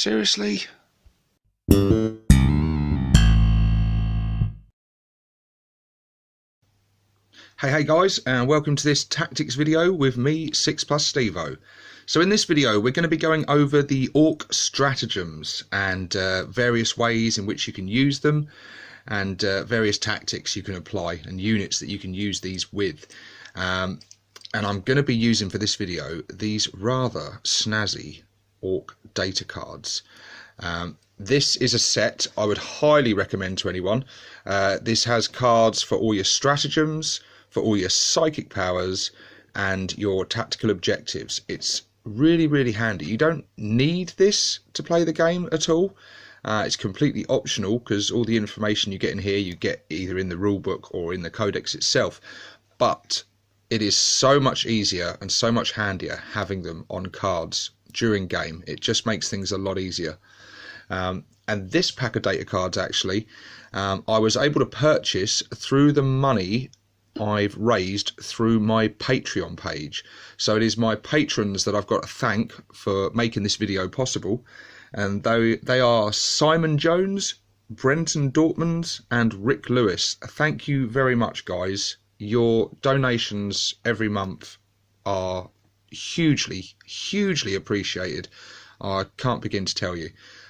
Seriously? Hey guys, and welcome to this tactics video with me, 6+ Stevo. So in this video we're going to be going over the Ork Stratagems and various ways in which you can use them, and various tactics you can apply and units that you can use these with. And I'm going to be using for this video these rather snazzy Ork data cards. This is a set I would highly recommend to anyone. This has cards for all your stratagems, for all your psychic powers and your tactical objectives. It's really handy. You don't need this to play the game at all. It's completely optional because all the information you get in here you get either in the rulebook or in the codex itself, but it is so much easier and so much handier having them on cards during game. It just makes things a lot easier. And this pack of data cards actually I was able to purchase through the money I've raised through my Patreon page. So it is my patrons that I've got to thank for making this video possible, and they are Simon Jones, Brenton Dortmund and Rick Lewis. Thank you very much, guys. Your donations every month are hugely appreciated. I can't begin to tell you.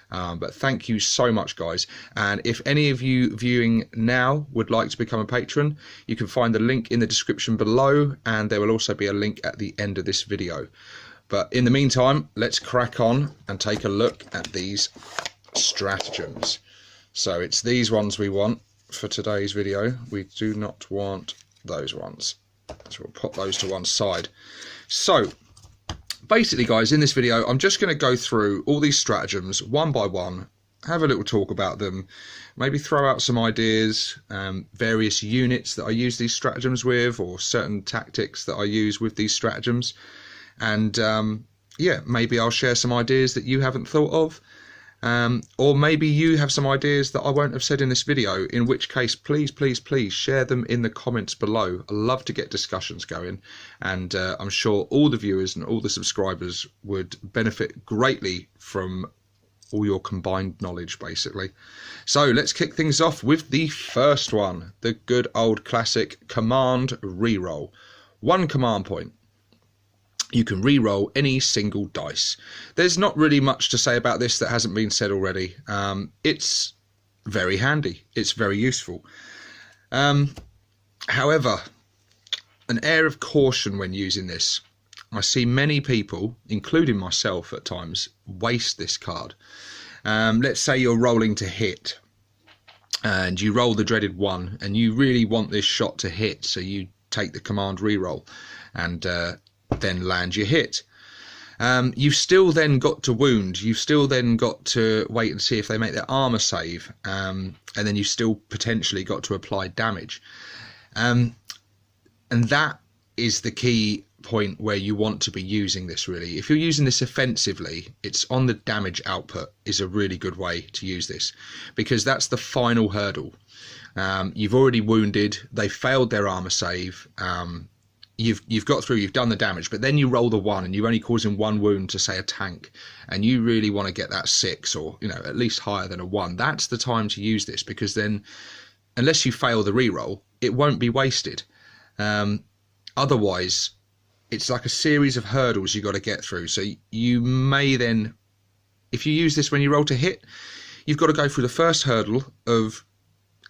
But thank you so much, guys. And if any of you viewing now would like to become a patron, you can find the link in the description below, and there will also be a link at the end of this video. But in the meantime, let's crack on and take a look at these stratagems. So it's these ones we want for today's video. We do not want those ones, so we'll put those to one side. So basically, guys, in this video I'm just going to go through all these stratagems one by one, have a little talk about them, maybe throw out some ideas, various units that I use these stratagems with, or certain tactics that I use with these stratagems, and yeah, maybe I'll share some ideas that you haven't thought of, or maybe you have some ideas that I won't have said in this video, in which case please share them in the comments below. I love to get discussions going, and I'm sure all the viewers and all the subscribers would benefit greatly from all your combined knowledge, basically. So let's kick things off with the first one, the good old classic command reroll. 1 command point. You can re-roll any single dice. There's not really much to say about this that hasn't been said already. It's very handy. It's very useful. However, an air of caution when using this. I see many people, including myself at times, waste this card. Let's say you're rolling to hit, and you roll the dreaded 1, and you really want this shot to hit, so you take the command re-roll, and then land your hit. You've still then got to wound. You've still then got to wait and see if they make their armor save, and then you've still potentially got to apply damage. And that is the key point where you want to be using this, really. If you're using this offensively, it's on the damage output is a really good way to use this, because that's the final hurdle. You've already wounded, they failed their armor save, you've got through, you've done the damage, but then you roll the 1 and you're only causing 1 wound to, say, a tank, and you really want to get that 6, or at least higher than a 1. That's the time to use this, because then unless you fail the reroll, it won't be wasted. Otherwise it's like a series of hurdles you got to get through. So you may then, if you use this when you roll to hit, you've got to go through the first hurdle of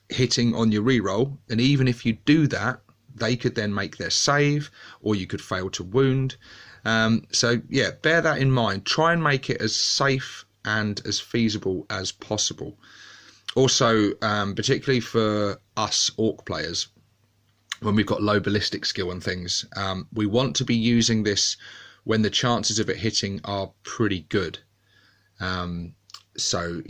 hitting on your reroll, and even if you do that, they could then make their save, or you could fail to wound. So yeah, bear that in mind. Try and make it as safe and as feasible as possible. Also, particularly for us Ork players, when we've got low ballistic skill and things, we want to be using this when the chances of it hitting are pretty good. So,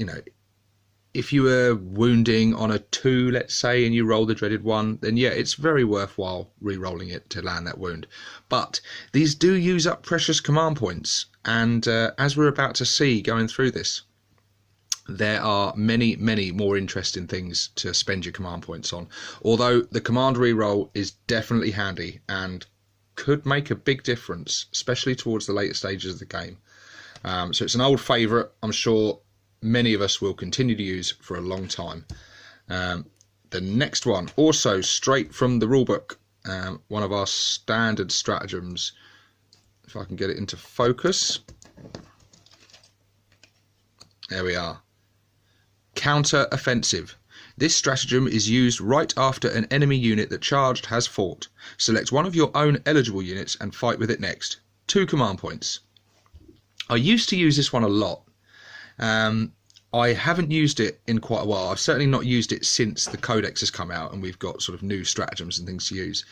if you were wounding on a 2, let's say, and you roll the dreaded 1, then yeah, it's very worthwhile re-rolling it to land that wound. But these do use up precious command points, and as we're about to see going through this, there are many more interesting things to spend your command points on. Although the command re-roll is definitely handy and could make a big difference, especially towards the later stages of the game. So it's an old favourite. I'm sure many of us will continue to use for a long time. The next one, also straight from the rulebook, one of our standard stratagems. If I can get it into focus. There we are. Counter offensive. This stratagem is used right after an enemy unit that charged has fought. Select one of your own eligible units and fight with it next. 2 command points. I used to use this one a lot. I haven't used it in quite a while. I've certainly not used it since the Codex has come out and we've got sort of new stratagems and things to use.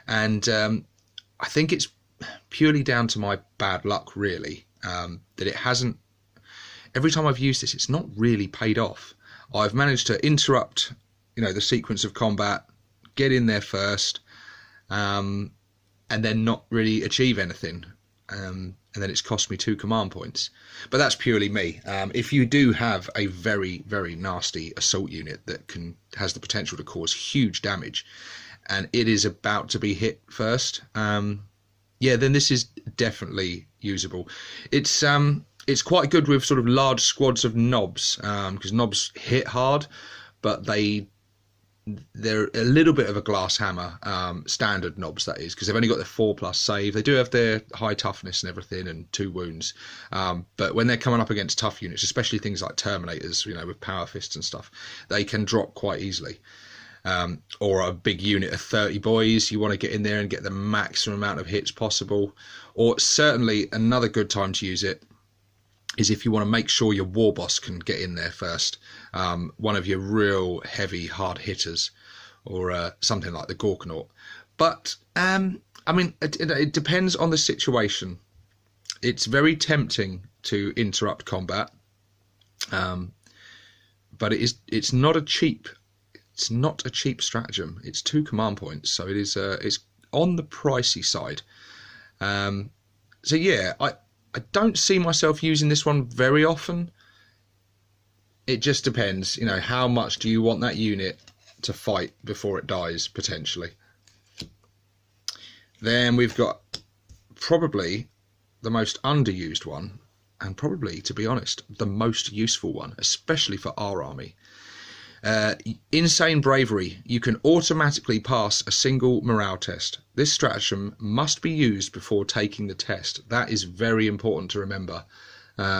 And I think it's purely down to my bad luck, really, that it hasn't... Every time I've used this, it's not really paid off. I've managed to interrupt, the sequence of combat, get in there first, and then not really achieve anything. And then it's cost me 2 command points. But that's purely me. If you do have a very, very nasty assault unit that has the potential to cause huge damage, and it is about to be hit first, then this is definitely usable. It's quite good with sort of large squads of knobs, because knobs hit hard, but they're a little bit of a glass hammer, standard knobs that is, because they've only got their 4+ save. They do have their high toughness and everything and 2 wounds, but when they're coming up against tough units, especially things like Terminators, with power fists and stuff, they can drop quite easily. Or a big unit of 30 boys, you want to get in there and get the maximum amount of hits possible. Or certainly another good time to use it is if you want to make sure your war boss can get in there first, one of your real heavy hard hitters, or something like the Gorkanaut. But it depends on the situation. It's very tempting to interrupt combat, but it's not a cheap stratagem. It's 2 command points, so it is it's on the pricey side. So yeah, I don't see myself using this one very often. It just depends, how much do you want that unit to fight before it dies, potentially. Then we've got probably the most underused one, and probably, to be honest, the most useful one, especially for our army. Insane Bravery. You can automatically pass a single morale test. This stratagem must be used before taking the test. That is very important to remember.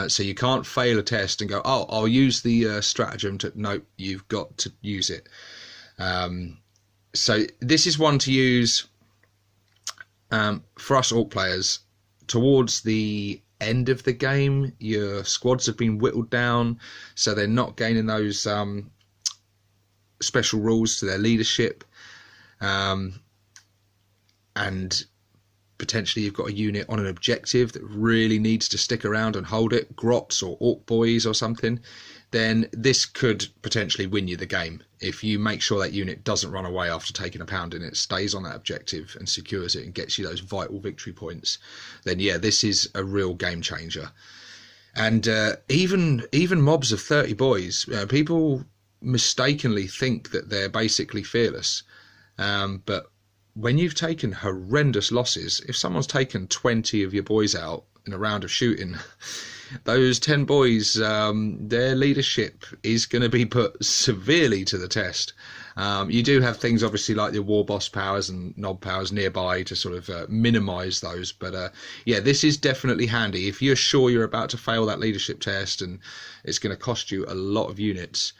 So you can't fail a test and go, oh, I'll use the stratagem to... Nope, you've got to use it. So this is one to use for us Ork players towards the end of the game. Your squads have been whittled down, so they're not gaining those... special rules to their leadership, and potentially you've got a unit on an objective that really needs to stick around and hold it, Grots or Artboys or something, then this could potentially win you the game. If you make sure that unit doesn't run away after taking a pound and it stays on that objective and secures it and gets you those vital victory points, then yeah, this is a real game changer. And even mobs of 30 boys, people mistakenly think that they're basically fearless, but when you've taken horrendous losses, if someone's taken 20 of your boys out in a round of shooting, those 10 boys, their leadership is going to be put severely to the test. You do have things obviously like the war boss powers and knob powers nearby to sort of minimize those, but yeah, this is definitely handy if you're sure you're about to fail that leadership test and it's going to cost you a lot of units.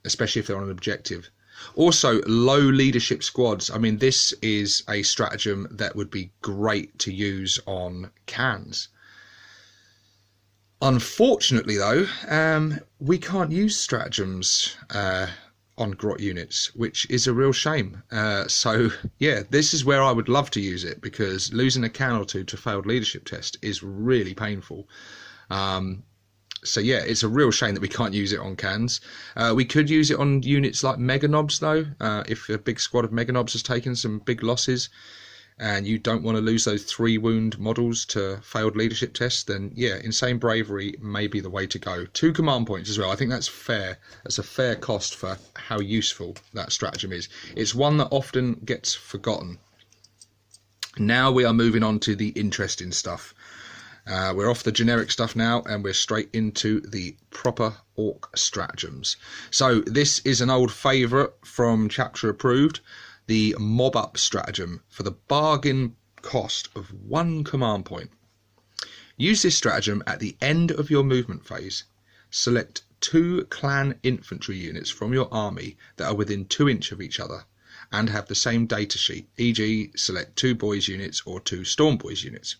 Especially if they're on an objective. Also, low leadership squads. I mean, this is a stratagem that would be great to use on cans. Unfortunately, though, we can't use stratagems on Grot units, which is a real shame. So, yeah, this is where I would love to use it, because losing a can or two to failed leadership test is really painful. So yeah, it's a real shame that we can't use it on cans. We could use it on units like Mega Knobs though. If a big squad of Mega Knobs has taken some big losses and you don't want to lose those 3 wound models to failed leadership tests, then yeah, Insane Bravery may be the way to go. 2 command points as well. I think that's fair. That's a fair cost for how useful that stratagem is. It's one that often gets forgotten. Now we are moving on to the interesting stuff. We're off the generic stuff now, and we're straight into the proper Ork stratagems. So this is an old favourite from Chapter Approved, the Mob Up stratagem for the bargain cost of 1 command point. Use this stratagem at the end of your movement phase. Select 2 clan infantry units from your army that are within 2 inches of each other and have the same data sheet, e.g. select 2 boys units or 2 storm boys units.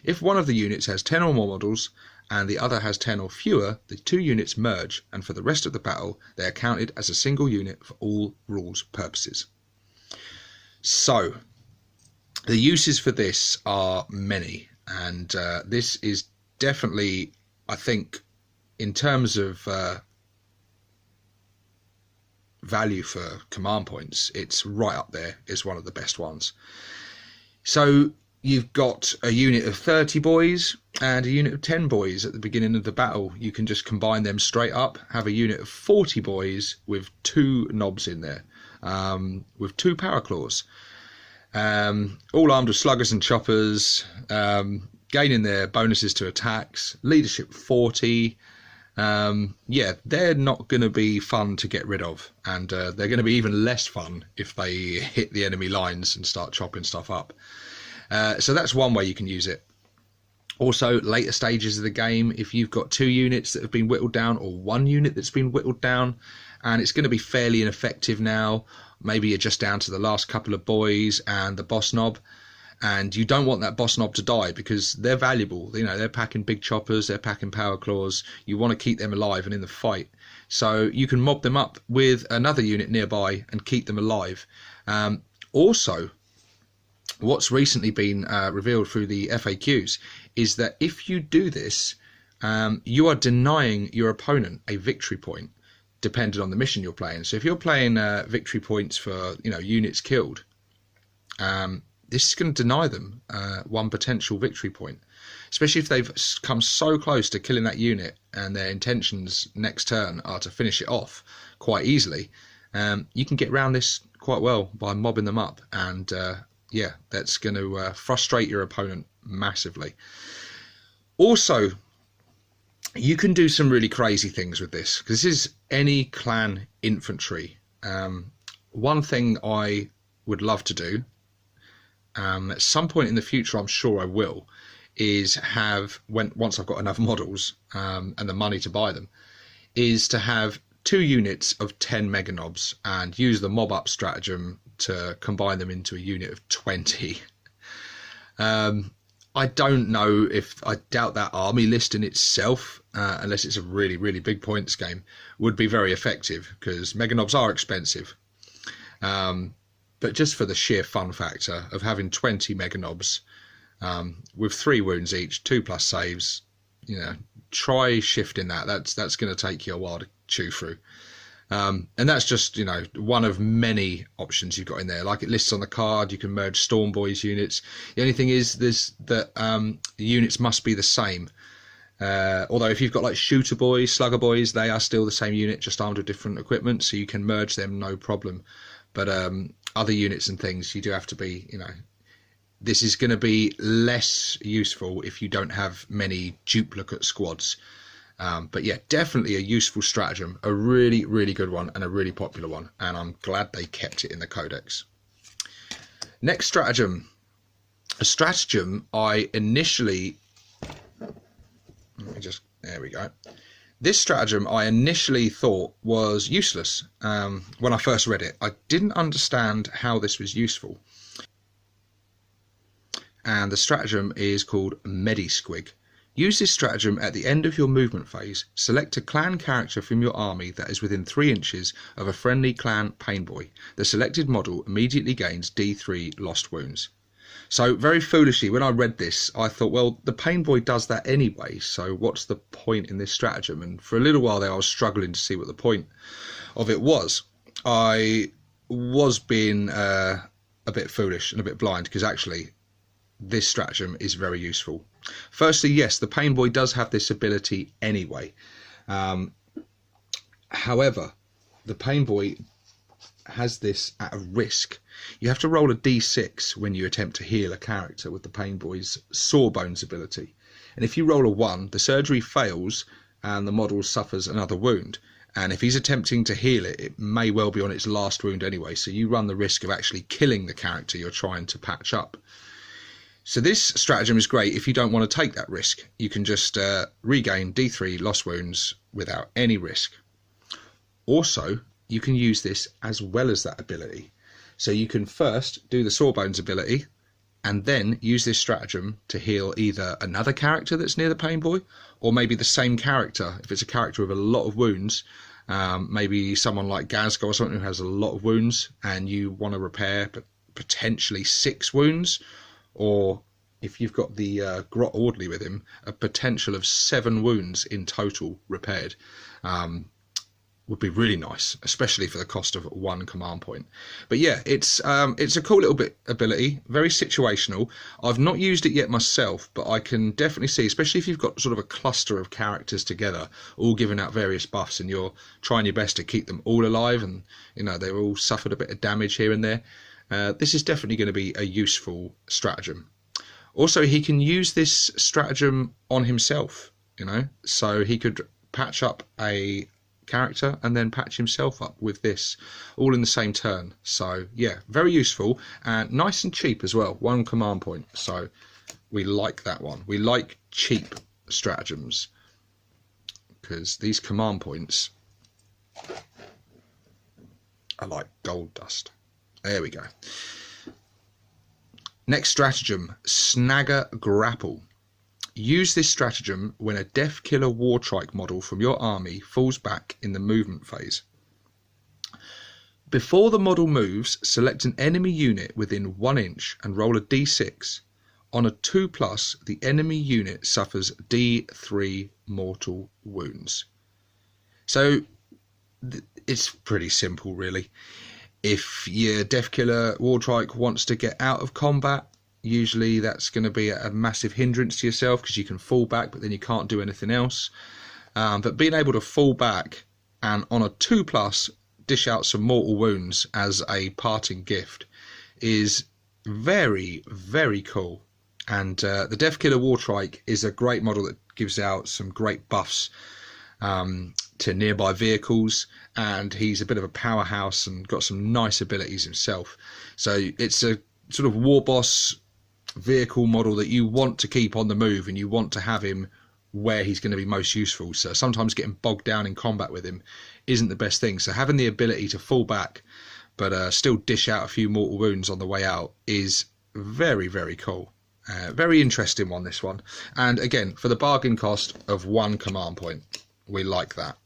If one of the units has 10 or more models and the other has 10 or fewer, the 2 units merge, and for the rest of the battle they are counted as a single unit for all rules purposes. So the uses for this are many, and this is definitely, I think, in terms of value for command points, it's right up there as one of the best ones. So you've got a unit of 30 boys and a unit of 10 boys at the beginning of the battle. You can just combine them straight up, have a unit of 40 boys with 2 knobs in there, with 2 power claws, all armed with sluggers and choppers, gaining their bonuses to attacks, leadership 40. Yeah, they're not going to be fun to get rid of, and they're going to be even less fun if they hit the enemy lines and start chopping stuff up. So that's one way you can use it. Also, later stages of the game, if you've got 2 units that have been whittled down or 1 unit that's been whittled down, and it's going to be fairly ineffective now, maybe you're just down to the last couple of boys and the boss knob, and you don't want that boss knob to die because they're valuable. You know, they're packing big choppers, they're packing power claws. You want to keep them alive and in the fight. So you can mob them up with another unit nearby and keep them alive. Also, what's recently been revealed through the FAQs is that if you do this, you are denying your opponent a victory point, depending on the mission you're playing. So if you're playing victory points for, you know, units killed, this is going to deny them 1 potential victory point, especially if they've come so close to killing that unit and their intentions next turn are to finish it off quite easily. You can get around this quite well by mobbing them up, and yeah, that's going to frustrate your opponent massively. Also, you can do some really crazy things with this, because this is any clan infantry. One thing I would love to do, at some point in the future, I'm sure I will, is have, once I've got enough models and the money to buy them, is to have 2 units of 10 mega knobs and use the mob up stratagem to combine them into a unit of 20. I don't know if, I doubt that army list in itself, unless it's a really, really big points game, would be very effective, because mega knobs are expensive. But just for the sheer fun factor of having 20 mega knobs with 3 wounds each, 2+ saves, you know, try shifting that. That's going to take you a while to chew through. And that's just, you know, one of many options you've got in there. Like it lists on the card, you can merge Storm Boys units. The only thing is that the units must be the same. Although if you've got like Shooter Boys, Slugger Boys, they are still the same unit, just armed with different equipment, so you can merge them no problem. But other units and things, you do have to be, you know, this is going to be less useful if you don't have many duplicate squads. But yeah, definitely a useful stratagem, a really, really good one and a really popular one. And I'm glad they kept it in the codex. Next stratagem. A stratagem I initially... there we go. This stratagem I initially thought was useless when I first read it. I didn't understand how this was useful. And the stratagem is called Medi Squig. Use this stratagem at the end of your movement phase. Select a clan character from your army that is within 3 inches of a friendly clan painboy. The selected model immediately gains D3 lost wounds. So very foolishly, when I read this, I thought, well, the painboy does that anyway, so what's the point in this stratagem? And for a little while there, I was struggling to see what the point of it was. I was being a bit foolish and a bit blind, because actually this stratagem is very useful. Firstly, yes, the painboy does have this ability anyway. However, the painboy has this at a risk. You have to roll a d6 when you attempt to heal a character with the painboy's Sawbones ability. And if you roll a 1, the surgery fails and the model suffers another wound. And if he's attempting to heal it, it may well be on its last wound anyway, so you run the risk of actually killing the character you're trying to patch up. So this stratagem is great if you don't want to take that risk. You can just regain D3 lost wounds without any risk. Also, you can use this as well as that ability. So you can first do the Sawbones ability and then use this stratagem to heal either another character that's near the Pain Boy, or maybe the same character. If it's a character with a lot of wounds, maybe someone like Gazgo or something who has a lot of wounds and you want to repair potentially 6 wounds, or if you've got the Grot Orderly with him, a potential of 7 wounds in total repaired. Would be really nice, especially for the cost of 1 command point. But yeah, it's a cool little bit ability, very situational. I've not used it yet myself, but I can definitely see, especially if you've got sort of a cluster of characters together, all giving out various buffs, and you're trying your best to keep them all alive, and you know they've all suffered a bit of damage here and there. This is definitely going to be a useful stratagem. Also, he can use this stratagem on himself, you know, so he could patch up a character and then patch himself up with this all in the same turn. So yeah, very useful and nice and cheap as well, 1 command point. So we like that one. We like cheap stratagems because these command points are like gold dust. There we go. Next stratagem, Snagger Grapple. Use this stratagem when a Death Killer Wartrike model from your army falls back in the movement phase. Before the model moves, select an enemy unit within 1 inch and roll a d6. On a 2+, the enemy unit suffers d3 mortal wounds. So it's pretty simple really. If your Death Killer Wartrike wants to get out of combat, usually that's going to be a massive hindrance to yourself because you can fall back but then you can't do anything else. But being able to fall back and on a 2+ dish out some mortal wounds as a parting gift is very, very cool. And the Death Killer Wartrike is a great model that gives out some great buffs to nearby vehicles, and he's a bit of a powerhouse and got some nice abilities himself. So it's a sort of war boss vehicle model that you want to keep on the move, and you want to have him where he's going to be most useful. So sometimes getting bogged down in combat with him isn't the best thing. So having the ability to fall back but still dish out a few mortal wounds on the way out is very, very cool. Very interesting one, this one. And again, for the bargain cost of 1 command point, we like that.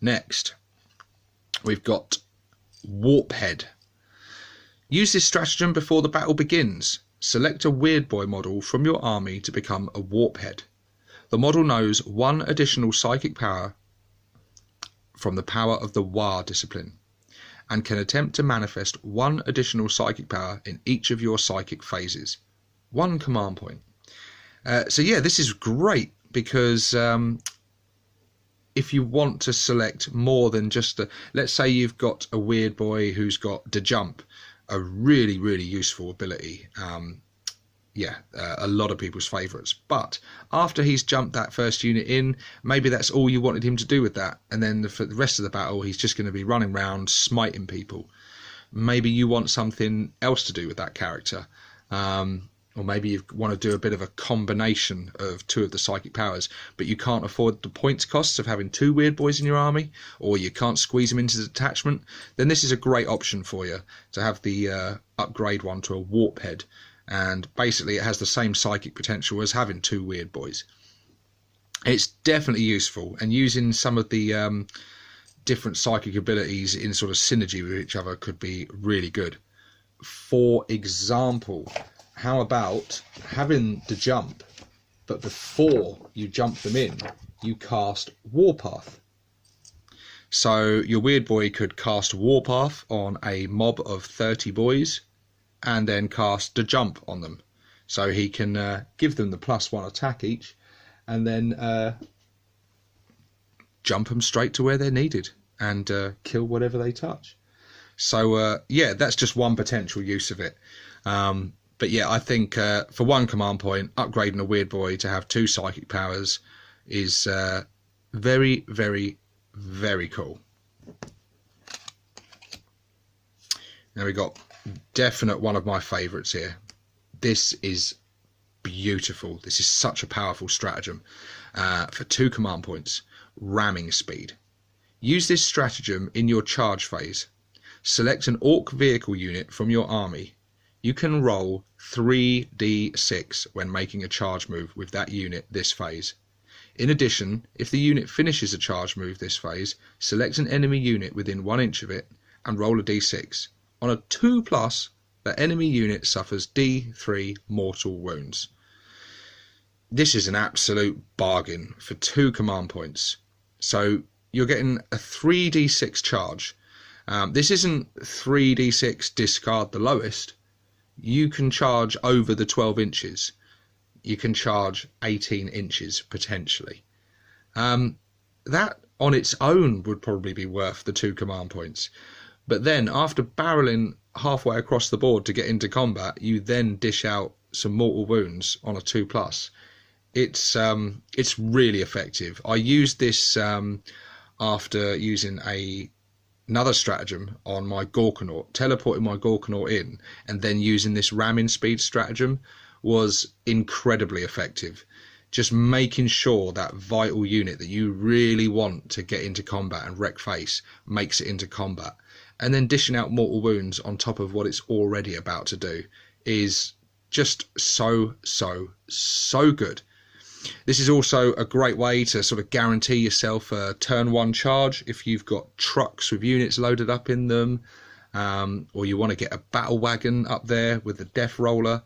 Next, we've got Warphead. Use this stratagem before the battle begins. Select a Weird Boy model from your army to become a Warphead. The model knows 1 additional psychic power from the power of the War discipline, and can attempt to manifest 1 additional psychic power in each of your psychic phases. 1 command point. So yeah, this is great because if you want to select more than just let's say you've got a Weird Boy who's got the jump, a really, really useful ability. A lot of people's favourites. But after he's jumped that first unit in, maybe that's all you wanted him to do with that, and then for the rest of the battle he's just going to be running around smiting people. Maybe you want something else to do with that character. Or maybe you want to do a bit of a combination of 2 of the psychic powers, but you can't afford the points costs of having 2 Weird Boys in your army, or you can't squeeze them into the detachment. Then this is a great option for you to have the upgrade one to a Warphead, and basically it has the same psychic potential as having 2 Weird Boys. It's definitely useful, and using some of the different psychic abilities in sort of synergy with each other could be really good. For example, how about having the jump, but before you jump them in, you cast Warpath. So your Weird Boy could cast Warpath on a mob of 30 boys and then cast the jump on them. So he can give them the +1 attack each and then jump them straight to where they're needed and kill whatever they touch. So yeah, that's just one potential use of it. But yeah, I think for 1 command point, upgrading a weird boy to have 2 psychic powers is very, very, very cool. Now we got definite one of my favourites here. This is beautiful. This is such a powerful stratagem. For 2 command points, ramming speed. Use this stratagem in your charge phase. Select an Ork vehicle unit from your army. You can roll 3d6 when making a charge move with that unit this phase. In addition, if the unit finishes a charge move this phase, select an enemy unit within 1 inch of it and roll a d6. On a 2+, the enemy unit suffers d3 mortal wounds. This is an absolute bargain for 2 command points. So you're getting a 3d6 charge. This isn't 3d6 discard the lowest. You can charge over the 12 inches. You can charge 18 inches potentially. That on its own would probably be worth the 2 command points. But then after barreling halfway across the board to get into combat, you then dish out some mortal wounds on a 2+. It's really effective. I used this after using another stratagem on my Gorkanaut. Teleporting my Gorkanaut in and then using this ramming speed stratagem was incredibly effective. Just making sure that vital unit that you really want to get into combat and wreck face makes it into combat, and then dishing out mortal wounds on top of what it's already about to do is just so good. This is also a great way to sort of guarantee yourself a turn 1 charge if you've got trucks with units loaded up in them, or you want to get a battle wagon up there with the death roller.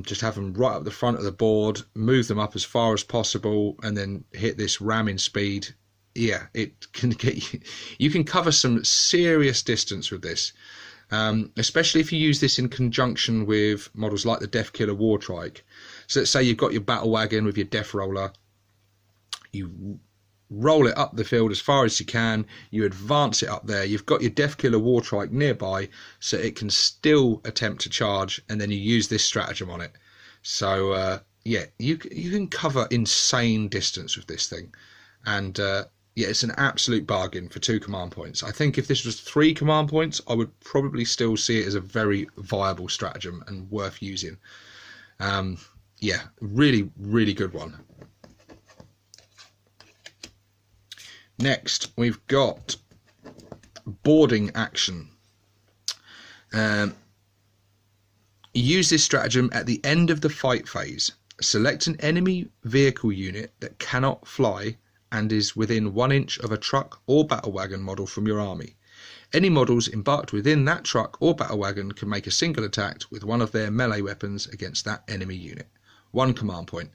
Just have them right up the front of the board, move them up as far as possible, and then hit this ramming speed. Yeah, it can get you can cover some serious distance with this, especially if you use this in conjunction with models like the Death Killer Wartrike. So let's say you've got your battle wagon with your death roller, you roll it up the field as far as you can, you advance it up there, you've got your Death Killer Wartrike nearby so it can still attempt to charge, and then you use this stratagem on it. So yeah, you can cover insane distance with this thing, and yeah, it's an absolute bargain for 2 command points. I think if this was 3 command points, I would probably still see it as a very viable stratagem and worth using. Yeah, really, really good one. Next, we've got boarding action. Use this stratagem at the end of the fight phase. Select an enemy vehicle unit that cannot fly and is within 1 inch of a truck or battle wagon model from your army. Any models embarked within that truck or battle wagon can make a single attack with one of their melee weapons against that enemy unit. 1 command point.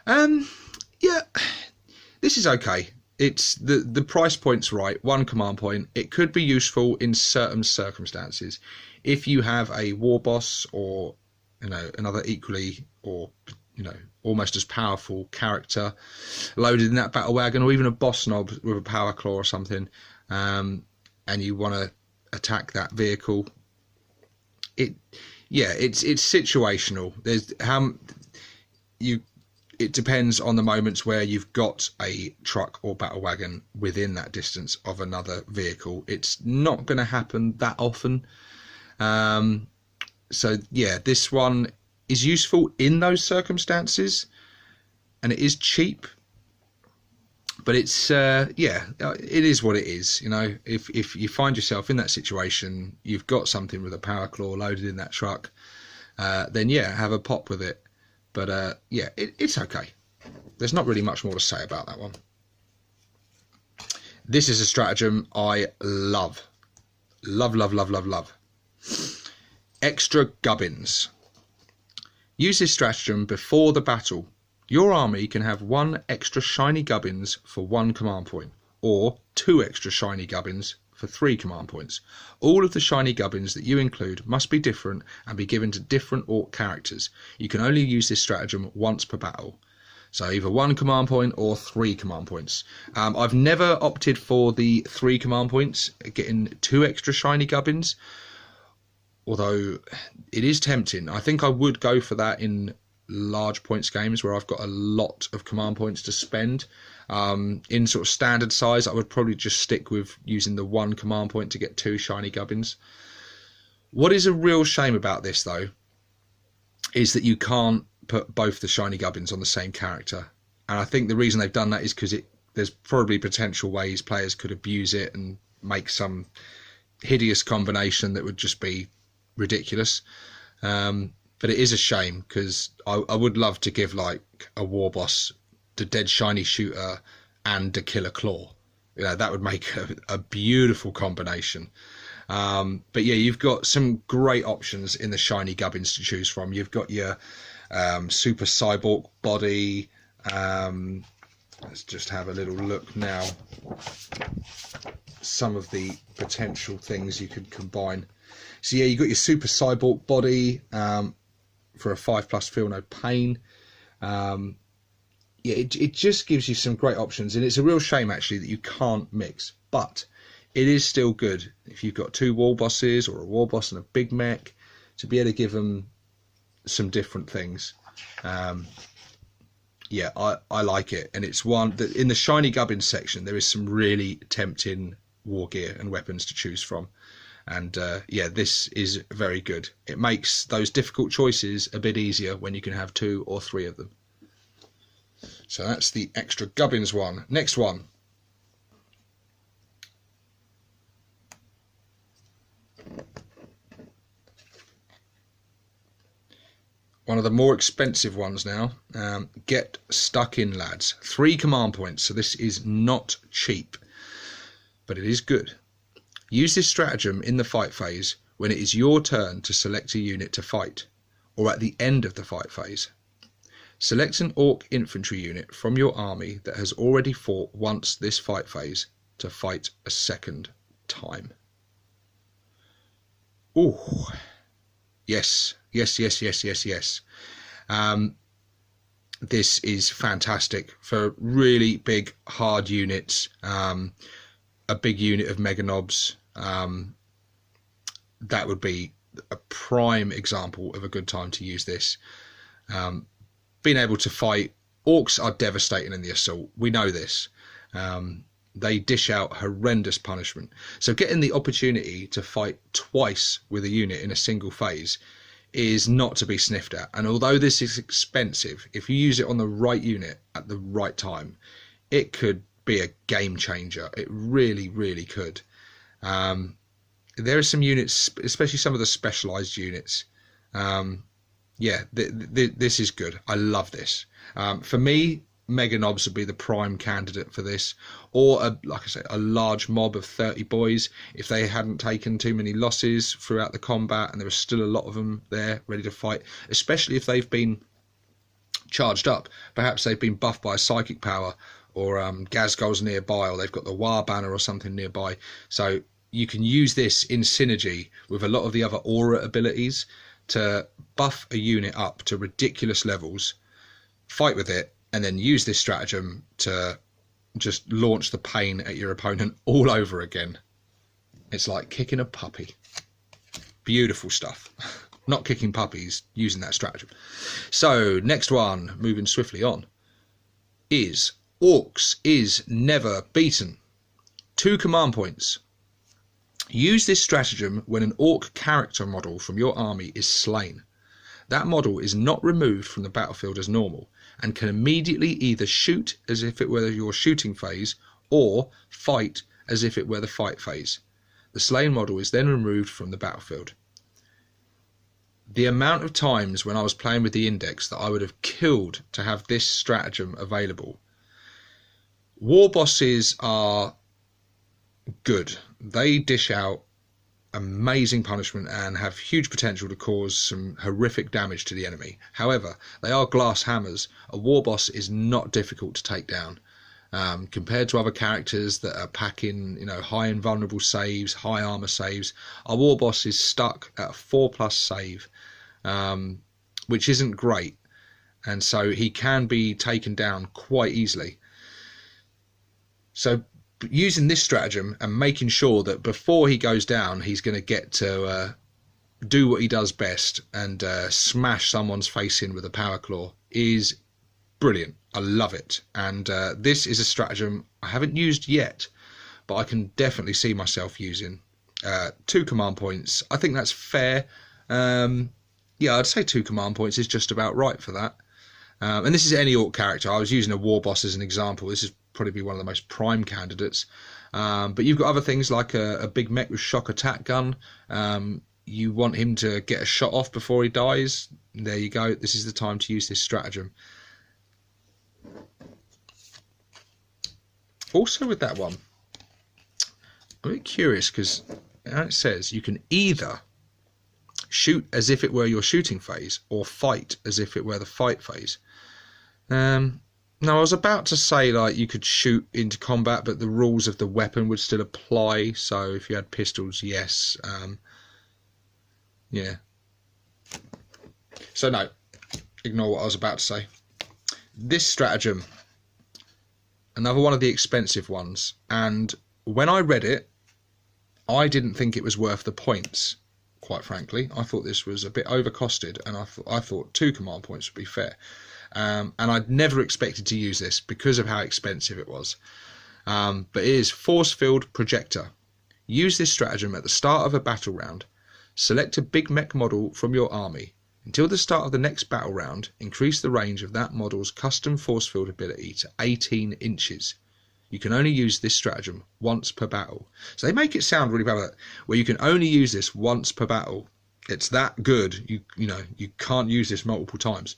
Yeah, this is okay. It's the price point's right. 1 command point. It could be useful in certain circumstances. If you have a war boss or another equally or almost as powerful character loaded in that battle wagon, or even a boss knob with a power claw or something, and you want to attack that vehicle, it's situational. It depends on the moments where you've got a truck or battle wagon within that distance of another vehicle. It's not going to happen that often. So yeah, this one is useful in those circumstances, and it is cheap, but it's yeah, it is what it is. If you find yourself in that situation, you've got something with a power claw loaded in that truck, then yeah, have a pop with it. But yeah, it's okay. There's not really much more to say about that one. This is a stratagem I love. Love. Extrabbins. Use this stratagem before the battle. Your army can have 1 extra shiny gubbins for 1 command point, or 2 extra shiny gubbins for 3 command points. All of the shiny gubbins that you include must be different and be given to different Ork characters. You can only use this stratagem once per battle. So either 1 command point or 3 command points. I've never opted for the 3 command points, getting 2 extra shiny gubbins. although it is tempting. I think I would go for that in large points games where I've got a lot of command points to spend. In sort of standard size, I would probably just stick with using the 1 command point to get 2 shiny gubbins. What is a real shame about this, though, is that you can't put both the shiny gubbins on the same character. And I think the reason they've done that is because there's probably potential ways players could abuse it and make some hideous combination that would just be ridiculous. But it is a shame, because I would love to give like a war boss the dead shiny shooter and a killer claw. You know, that would make a beautiful combination. But yeah, you've got some great options in the shiny gubbins to choose from. You've got your super cyborg body. Let's just have a little look now. Some of the potential things you could combine. So yeah, you've got your super cyborg body for a 5+ feel no pain. Yeah, it just gives you some great options, and it's a real shame actually that you can't mix, but it is still good if you've got 2 war bosses or a war boss and a big mech to be able to give them some different things. Yeah, I like it, and it's one that in the shiny gubbins section there is some really tempting war gear and weapons to choose from, and yeah, this is very good. It makes those difficult choices a bit easier when you can have 2 or 3 of them. So that's the extra gubbins one. Next one. One of the more expensive ones now. Get stuck in, lads. 3 command points, so this is not cheap, but it is good. Use this stratagem in the fight phase when it is your turn to select a unit to fight, or at the end of the fight phase. Select an Ork infantry unit from your army that has already fought once this fight phase to fight a second time. Ooh, yes. This is fantastic for really big, hard units. A big unit of Mega Knobs. That would be a prime example of a good time to use this. Being able to fight Orks are devastating in the assault. We know this. They dish out horrendous punishment. So getting the opportunity to fight twice with a unit in a single phase is not to be sniffed at. And although this is expensive, if you use it on the right unit at the right time, it could be a game changer. It really, really could. There are some units, especially some of the specialized units. Yeah, this is good. I love this. For me, Mega Knobs would be the prime candidate for this, or like I say, a large mob of 30 boys if they hadn't taken too many losses throughout the combat and there was still a lot of them there ready to fight, especially if they've been charged up. Perhaps they've been buffed by a psychic power, or Gazgol's nearby, or they've got the War Banner or something nearby. So you can use this in synergy with a lot of the other aura abilities to buff a unit up to ridiculous levels, fight with it, and then use this stratagem to just launch the pain at your opponent all over again. It's like kicking a puppy. Beautiful stuff. Not kicking puppies, using that stratagem. So, next one, moving swiftly on, is Orks is never beaten. 2 command points. Use this stratagem when an Ork character model from your army is slain. That model is not removed from the battlefield as normal, and can immediately either shoot as if it were your shooting phase, or fight as if it were the fight phase. The slain model is then removed from the battlefield. The amount of times when I was playing with the index that I would have killed to have this stratagem available. War bosses are good. They dish out amazing punishment and have huge potential to cause some horrific damage to the enemy. However, they are glass hammers. A war boss is not difficult to take down. Compared to other characters that are packing, high invulnerable saves, high armor saves, our war boss is stuck at a 4+ save, which isn't great, and so he can be taken down quite easily. So using this stratagem and making sure that before he goes down, he's going to get to do what he does best and smash someone's face in with a power claw is brilliant. I love it. And this is a stratagem I haven't used yet, but I can definitely see myself using. 2 command points. I think that's fair. Yeah, I'd say 2 command points is just about right for that. And this is any Ork character. I was using a war boss as an example. This is probably be one of the most prime candidates. But you've got other things like a big mech with shock attack gun. You want him to get a shot off before he dies. There you go. This is the time to use this stratagem. Also with that one, I'm a bit curious because it says you can either shoot as if it were your shooting phase or fight as if it were the fight phase. Now I was about to say like you could shoot into combat, but the rules of the weapon would still apply. So if you had pistols, yes. Yeah. So no, ignore what I was about to say. This stratagem, another one of the expensive ones, and when I read it, I didn't think it was worth the points, quite frankly. I thought this was a bit overcosted, and I thought 2 command points would be fair. And I'd never expected to use this because of how expensive it was. But it is Forcefield Projector. Use this stratagem at the start of a battle round. Select a big mech model from your army. Until the start of the next battle round, increase the range of that model's custom force field ability to 18 inches. You can only use this stratagem once per battle. So they make it sound really bad, where you can only use this once per battle. It's that good. You know, you can't use this multiple times.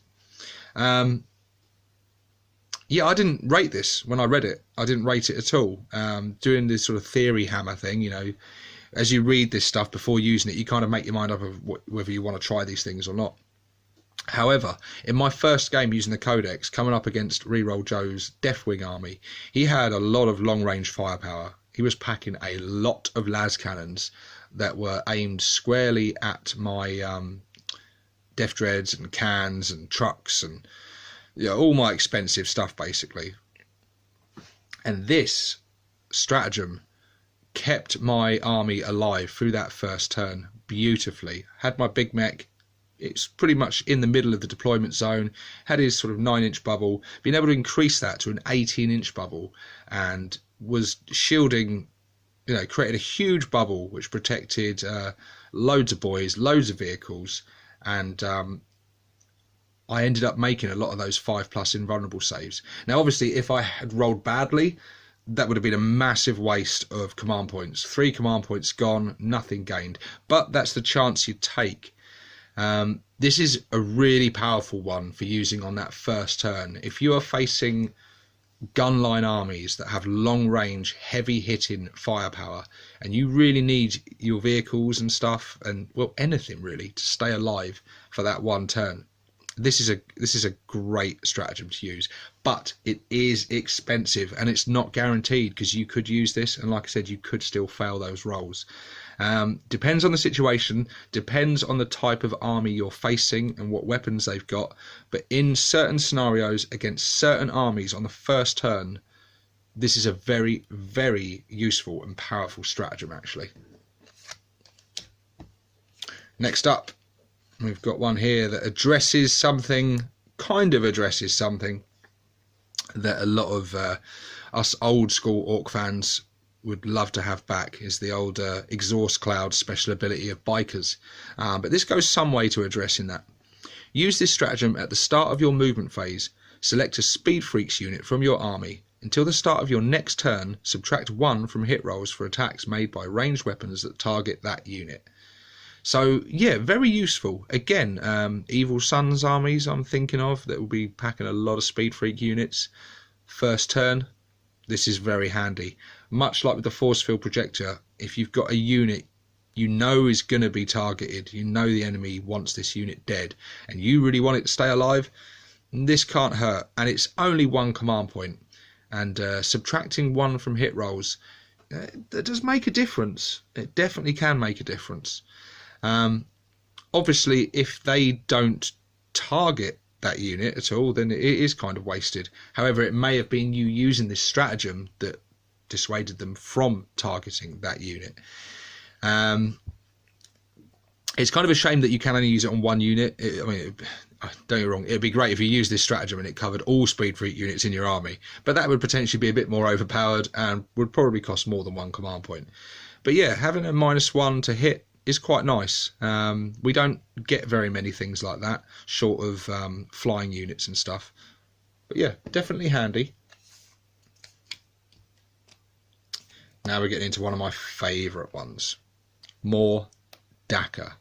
Yeah, I didn't rate this when I read it. I didn't rate it at all. Doing this sort of theory hammer thing, you know, as you read this stuff before using it, you kind of make your mind up of whether you want to try these things or not. However, in my first game using the Codex, coming up against Reroll Joe's Deathwing army, he had a lot of long-range firepower. He was packing a lot of las cannons that were aimed squarely at my Death Dreads and cans and trucks and, you know, all my expensive stuff basically. And this stratagem kept my army alive through that first turn beautifully. Had my big mech, it's pretty much in the middle of the deployment zone, had his sort of 9-inch bubble, been able to increase that to an 18-inch bubble, and was shielding, you know, created a huge bubble which protected loads of boys, loads of vehicles, and I ended up making a lot of those 5+ invulnerable saves. Now obviously if I had rolled badly, that would have been a massive waste of command points. 3 command points gone, nothing gained. But that's the chance you take. This is a really powerful one for using on that first turn. If you are facing gunline armies that have long range, heavy hitting firepower, and you really need your vehicles and stuff, and well, anything really, to stay alive for that one turn, this is a great stratagem to use. But it is expensive and it's not guaranteed, because you could use this and like I said, you could still fail those rolls. Depends on the situation, depends on the type of army you're facing and what weapons they've got, but in certain scenarios against certain armies on the first turn, this is a very, very useful and powerful stratagem actually. Next up, we've got one here that addresses something, kind of addresses something that a lot of us old school Ork fans would love to have back, is the old exhaust cloud special ability of bikers. But this goes some way to addressing that. Use this stratagem at the start of your movement phase. Select a Speed Freaks unit from your army. Until the start of your next turn, subtract 1 from hit rolls for attacks made by ranged weapons that target that unit. So yeah, very useful. Again, Evil Sun's armies I'm thinking of that will be packing a lot of Speed Freak units. First turn, this is very handy. Much like with the Forcefield Projector, if you've got a unit you know is going to be targeted, you know the enemy wants this unit dead, and you really want it to stay alive, this can't hurt. And it's only 1 command point, and subtracting 1 from hit rolls, that does make a difference. It definitely can make a difference. Obviously if they don't target that unit at all, then it is kind of wasted. However, it may have been you using this stratagem that dissuaded them from targeting that unit. It's kind of a shame that you can only use it on one unit. I mean, don't get me wrong, it'd be great if you used this stratagem and it covered all speed freak units in your army, but that would potentially be a bit more overpowered and would probably cost more than 1 command point. But yeah, having a -1 to hit is quite nice. We don't get very many things like that, short of flying units and stuff. But yeah, definitely handy. Now we're getting into one of my favourite ones. More Daca.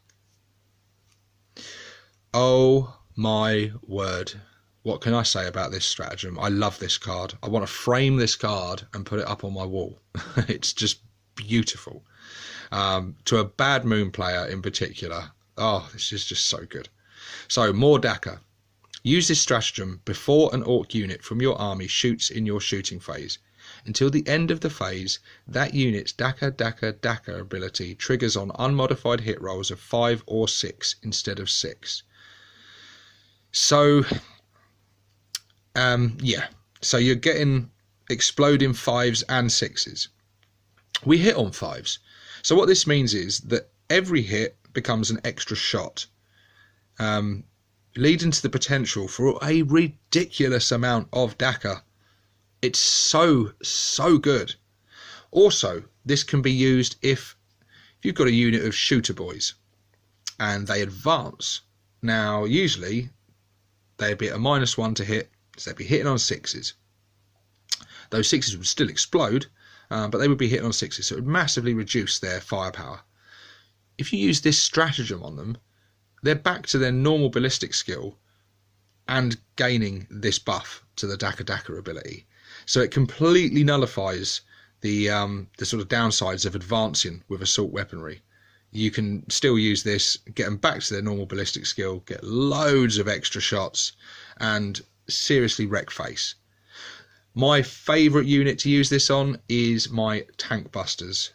Oh my word. What can I say about this stratagem? I love this card. I want to frame this card and put it up on my wall. It's just beautiful. To a Bad Moon player in particular, oh, this is just so good. So, more Daca. Use this stratagem before an Ork unit from your army shoots in your shooting phase. Until the end of the phase, that unit's Daca ability triggers on unmodified hit rolls of 5 or 6 instead of 6. So, yeah. So you're getting exploding 5s and 6s. We hit on 5s. So what this means is that every hit becomes an extra shot, leading to the potential for a ridiculous amount of Daca. It's so good. Also, this can be used if you've got a unit of shooter boys and they advance. Now, usually they'd be at a -1 to hit, so they'd be hitting on 6s. Those 6s would still explode, but they would be hitting on 6s, so it would massively reduce their firepower. If you use this stratagem on them, they're back to their normal ballistic skill and gaining this buff to the Daca ability. So it completely nullifies the sort of downsides of advancing with assault weaponry. You can still use this, get them back to their normal ballistic skill, get loads of extra shots, and seriously wreck face. My favourite unit to use this on is my tank busters.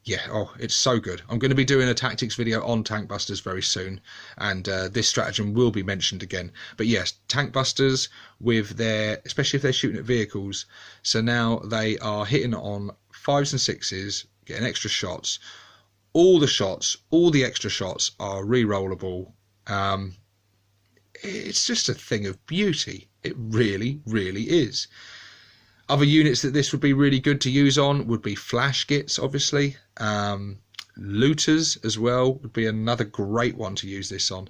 Yeah, oh, it's so good. I'm going to be doing a tactics video on tank busters very soon, and this stratagem will be mentioned again. But yes, tank busters with their, especially if they're shooting at vehicles, so now they are hitting on 5s and 6s, getting extra shots. All the extra shots are re-rollable. It's just a thing of beauty. It really, really is. Other units that this would be really good to use on would be flash gits, obviously. Looters as well would be another great one to use this on.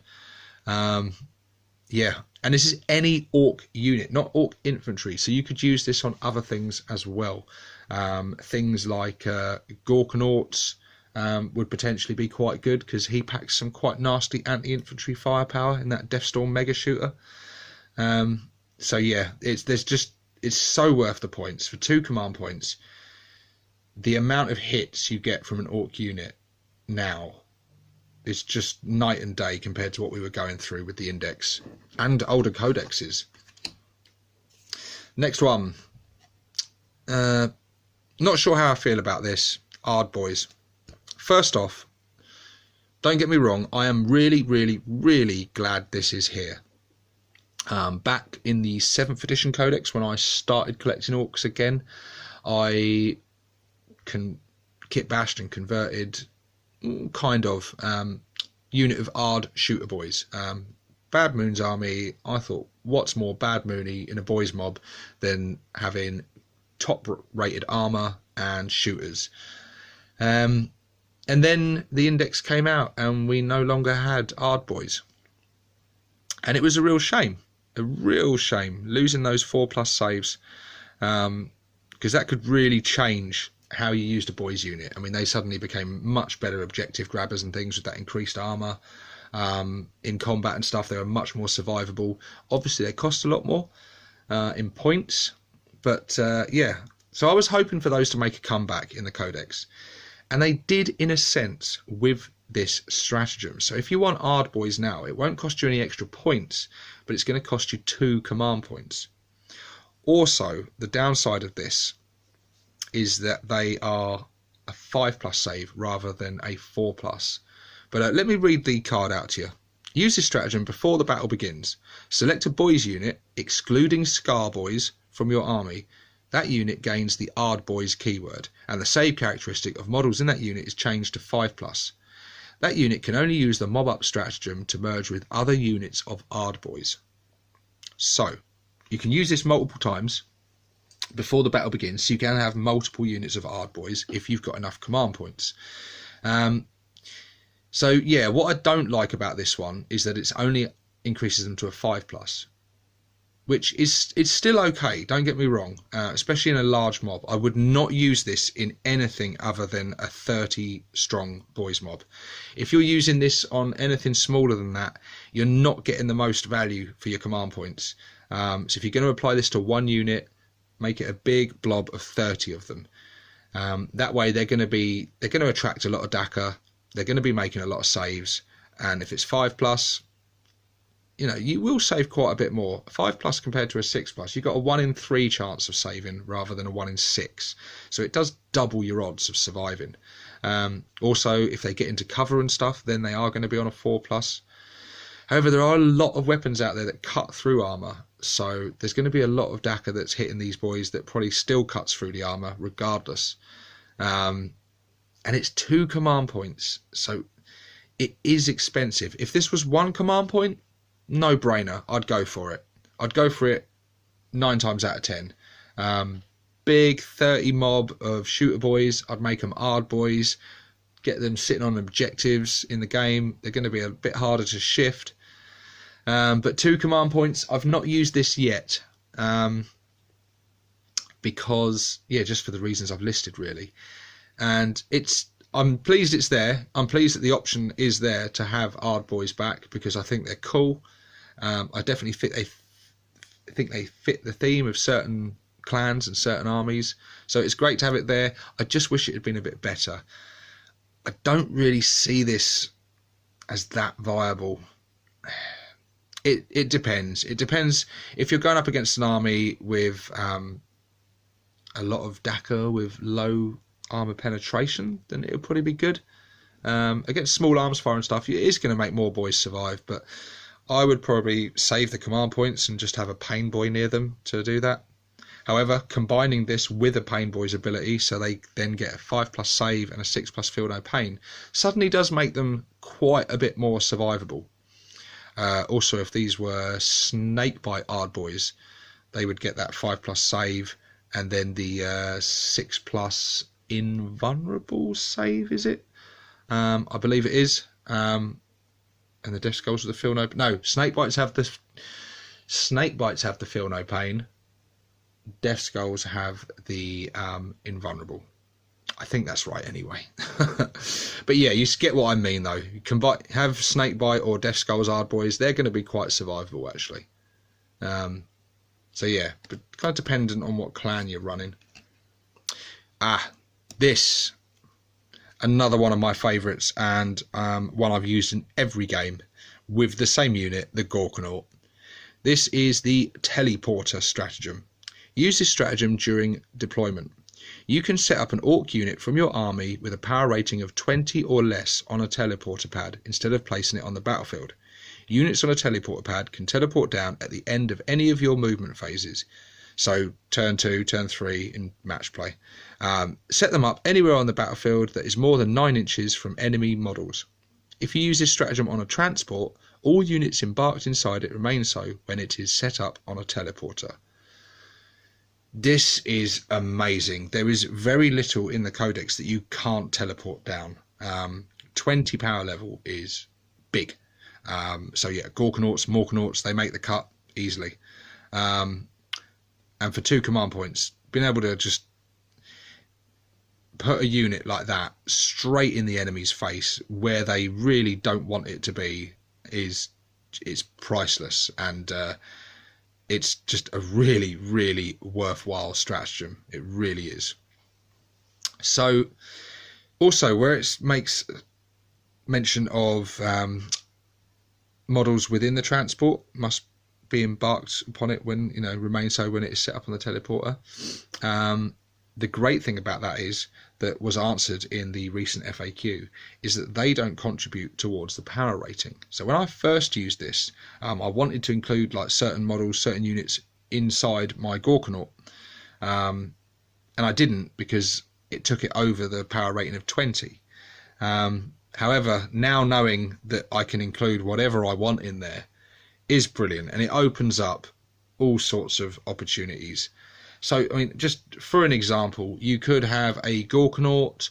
Yeah, and this is any Ork unit, not Ork infantry, so you could use this on other things as well. Things like Gorkanauts would potentially be quite good, because he packs some quite nasty anti-infantry firepower in that Deathstorm mega shooter. So yeah, it's so worth the points. For 2 command points, the amount of hits you get from an Ork unit now is just night and day compared to what we were going through with the index and older codexes. Next one. Not sure how I feel about this. Artboys. First off, don't get me wrong, I am really, really, really glad this is here. Back in the 7th edition codex, when I started collecting Orks again, I kit bashed and converted kind of unit of Ard shooter boys. Bad Moon's army, I thought, what's more Bad Moony in a boys mob than having top rated armor and shooters. And then the index came out and we no longer had Artboys, and it was a real shame. Losing those 4+ saves, because that could really change how you used a boys unit. I mean, they suddenly became much better objective grabbers and things with that increased armor. In combat and stuff, they were much more survivable. Obviously, they cost a lot more in points, but yeah. So I was hoping for those to make a comeback in the codex, and they did in a sense with this stratagem. So if you want Artboys now, it won't cost you any extra points, but it's going to cost you 2 command points. Also, the downside of this is that they are a 5+ save rather than a 4+. But let me read the card out to you. Use this stratagem before the battle begins. Select a boys unit, excluding Scar Boys, from your army. That unit gains the Artboys keyword, and the save characteristic of models in that unit is changed to 5+. That unit can only use the mob up stratagem to merge with other units of Artboys. So you can use this multiple times before the battle begins, so you can have multiple units of Artboys if you've got enough command points. So yeah, what I don't like about this one is that it's only increases them to a 5+, which is, it's still okay, don't get me wrong, especially in a large mob. I would not use this in anything other than a 30 strong boys mob. If you're using this on anything smaller than that, you're not getting the most value for your command points. So if you're going to apply this to one unit, make it a big blob of 30 of them. That way they're going to attract a lot of Daca. They're going to be making a lot of saves, and if it's 5+, you know, you will save quite a bit more. 5+ compared to a 6+, you've got a 1 in 3 chance of saving rather than a 1 in 6. So it does double your odds of surviving. Also, if they get into cover and stuff, then they are going to be on a 4+. However, there are a lot of weapons out there that cut through armor, so there's going to be a lot of Daca that's hitting these boys that probably still cuts through the armor regardless. And it's 2 command points, so it is expensive. If this was 1 command point, no brainer, I'd go for it. I'd go for it 9 times out of 10. Big 30 mob of shooter boys, I'd make them Artboys, get them sitting on objectives in the game. They're going to be a bit harder to shift. But 2 command points, I've not used this yet. Because, yeah, just for the reasons I've listed, really. And I'm pleased it's there. I'm pleased that the option is there to have Artboys back, because I think they're cool. I definitely think they fit the theme of certain clans and certain armies. So it's great to have it there. I just wish it had been a bit better. I don't really see this as that viable. It depends. It depends if you're going up against an army with a lot of Daca with low armor penetration, then it'll probably be good. Against small arms fire and stuff, it is going to make more boys survive, but I would probably save the command points and just have a pain boy near them to do that. However, combining this with a pain boy's ability, so they then get a 5+ save and a 6+ feel no pain, suddenly does make them quite a bit more survivable. Also, if these were snakebite Artboys, they would get that 5+ save and then the 6+ invulnerable save, is it? I believe it is. And the death skulls with the feel no. No, snakebites have the feel no pain. Death skulls have the invulnerable. I think that's right anyway. But yeah, you get what I mean though. You can have snakebite or death skulls Artboys. They're going to be quite survivable actually. So yeah, but kind of dependent on what clan you're running. This, another one of my favourites, and one I've used in every game with the same unit, the Gorkanaut. This is the teleporter stratagem. Use this stratagem during deployment. You can set up an Ork unit from your army with a power rating of 20 or less on a teleporter pad instead of placing it on the battlefield. Units on a teleporter pad can teleport down at the end of any of your movement phases. So turn 2, turn 3 in match play. Set them up anywhere on the battlefield that is more than 9 inches from enemy models. If you use this stratagem on a transport, all units embarked inside it remain so when it is set up on a teleporter. This is amazing. There is very little in the codex that you can't teleport down. 20 power level is big. So yeah, Gorkanauts, Morkanauts, they make the cut easily. And for 2 command points, being able to just put a unit like that straight in the enemy's face where they really don't want it to be is priceless, and it's just a really, really worthwhile stratagem. It really is. So also where it makes mention of models within the transport must be embarked upon it when, you know, remain so when it is set up on the teleporter. The great thing about that is that was answered in the recent FAQ is that they don't contribute towards the power rating. So when I first used this, I wanted to include like certain models, certain units inside my Gorkanaut, and I didn't because it took it over the power rating of 20. However, now knowing that I can include whatever I want in there is brilliant, and it opens up all sorts of opportunities. So, I mean, just for an example, you could have a Gorkanaut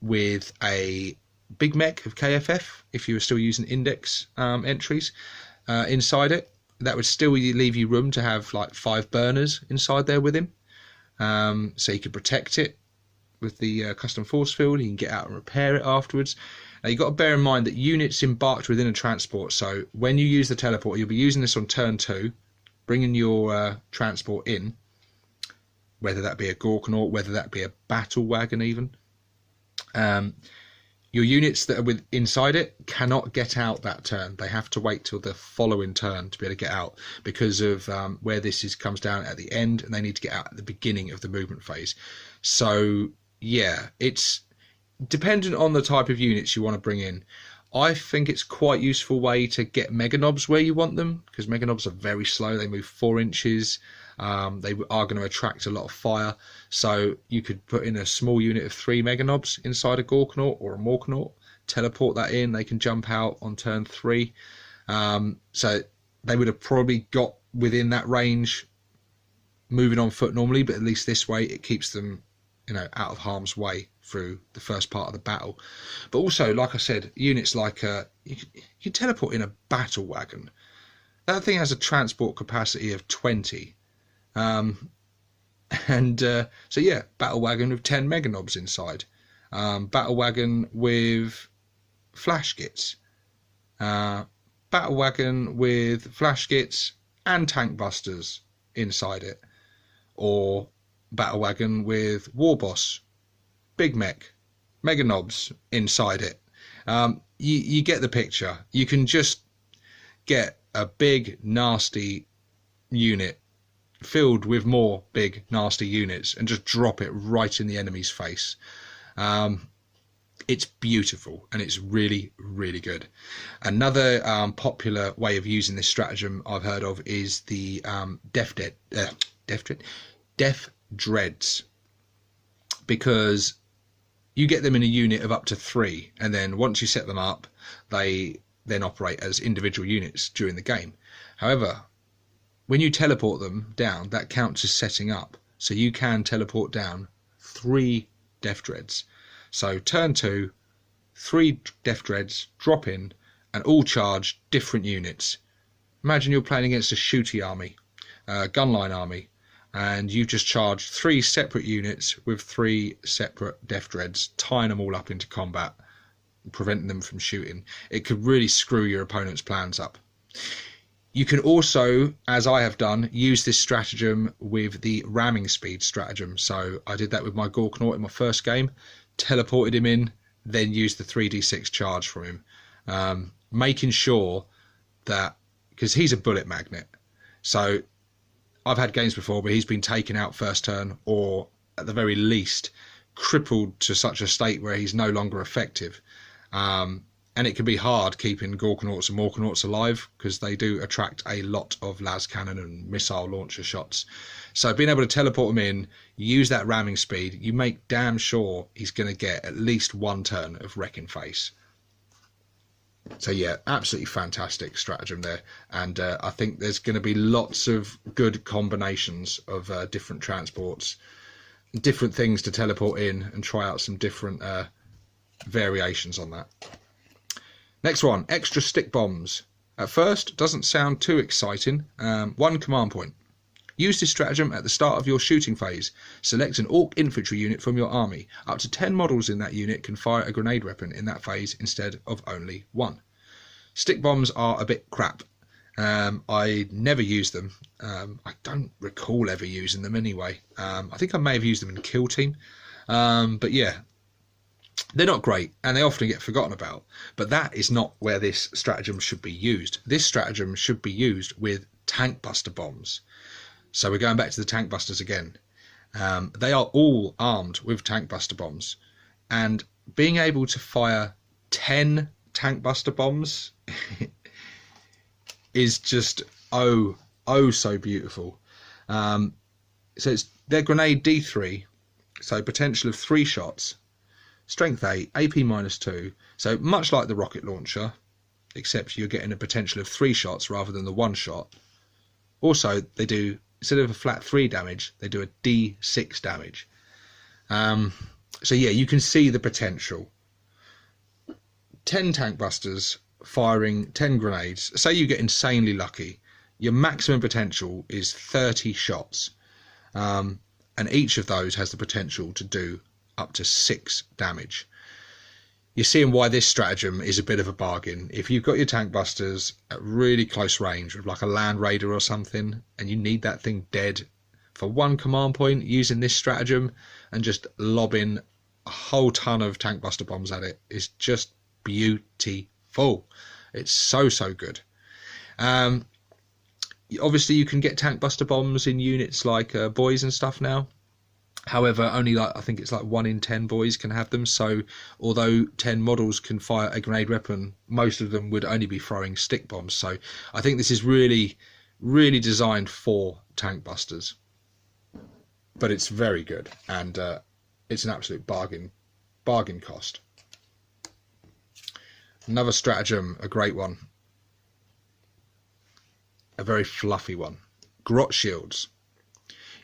with a big mech of KFF, if you were still using index entries inside it. That would still leave you room to have like 5 burners inside there with him. So you could protect it with the custom force field. You can get out and repair it afterwards. Now you've got to bear in mind that units embarked within a transport. So when you use the teleport, you'll be using this on turn 2, bringing your transport in, whether that be a Gorkanaut, whether that be a battle wagon even. Your units that are inside it cannot get out that turn. They have to wait till the following turn to be able to get out, because of where this comes down at the end, and they need to get out at the beginning of the movement phase. So yeah, it's dependent on the type of units you want to bring in. I think it's quite a useful way to get Mega Knobs where you want them, because Mega Knobs are very slow. They move 4 inches. They are going to attract a lot of fire. So you could put in a small unit of 3 Mega Knobs inside a Gorkanaut or a Morkanaut, teleport that in. They can jump out on turn 3. So they would have probably got within that range moving on foot normally, but at least this way it keeps them, you know, out of harm's way through the first part of the battle. But also, like I said, units like you can teleport in a battle wagon. That thing has a transport capacity of 20. So yeah, battle wagon with 10 Mega Knobs inside. Battle wagon with flash gits. Battle wagon with flash gits and tank busters inside it. Or battle wagon with war boss, big mech, Mega Knobs inside it. You get the picture. You can just get a big nasty unit filled with more big nasty units and just drop it right in the enemy's face. It's beautiful, and it's really, really good. Another popular way of using this stratagem I've heard of is the Death Dreads, because you get them in a unit of up to 3, and then once you set them up, they then operate as individual units during the game. However, when you teleport them down, that counts as setting up, so you can teleport down 3 Death Dreads. So turn 2, 3 Death Dreads drop in and all charge different units. Imagine you're playing against a shooty army, gunline army, and you've just charged 3 separate units with 3 separate Death Dreads, tying them all up into combat, preventing them from shooting. It could really screw your opponent's plans up. You can also, as I have done, use this stratagem with the ramming speed stratagem. So I did that with my Gorkanaut in my first game, teleported him in, then used the 3d6 charge from him, making sure that, because he's a bullet magnet, so I've had games before where he's been taken out first turn, or at the very least crippled to such a state where he's no longer effective. And it can be hard keeping Gorkanauts and Morkanauts alive, because they do attract a lot of las cannon and missile launcher shots. So being able to teleport him in, use that ramming speed, you make damn sure he's going to get at least 1 turn of wrecking face. So yeah, absolutely fantastic stratagem there, and I think there's going to be lots of good combinations of different transports, different things to teleport in, and try out some different variations on that. Next one, extra stick bombs. At first, doesn't sound too exciting. 1 command point. Use this stratagem at the start of your shooting phase. Select an Ork infantry unit from your army. Up to 10 models in that unit can fire a grenade weapon in that phase instead of only 1. Stick bombs are a bit crap. I never use them. I don't recall ever using them anyway. I think I may have used them in Kill Team. But yeah, they're not great, and they often get forgotten about. But that is not where this stratagem should be used. This stratagem should be used with tank buster bombs. So we're going back to the tank busters again. They are all armed with tank buster bombs, and being able to fire 10 tank buster bombs is just oh so beautiful. So they're grenade D3, so potential of 3 shots. strength 8, AP -2. So much like the rocket launcher, except you're getting a potential of 3 shots rather than the 1 shot. Also, they do, instead of a flat 3 damage, they do a D6 damage. So yeah, you can see the potential. 10 tank busters firing 10 grenades. Say you get insanely lucky, your maximum potential is 30 shots. And each of those has the potential to do up to 6 damage. You're seeing why this stratagem is a bit of a bargain. If you've got your tank busters at really close range with like a land raider or something, and you need that thing dead for 1 command point, using this stratagem and just lobbing a whole ton of tank buster bombs at it is just beautiful. It's so good. Obviously you can get tank buster bombs in units like boys and stuff now. However, only like, I think it's like 1 in 10 boys can have them. So although 10 models can fire a grenade weapon, most of them would only be throwing stick bombs. So I think this is really designed for tank busters. But it's very good, and it's an absolute bargain cost. Another stratagem, a great one. A very fluffy one. Grot Shields.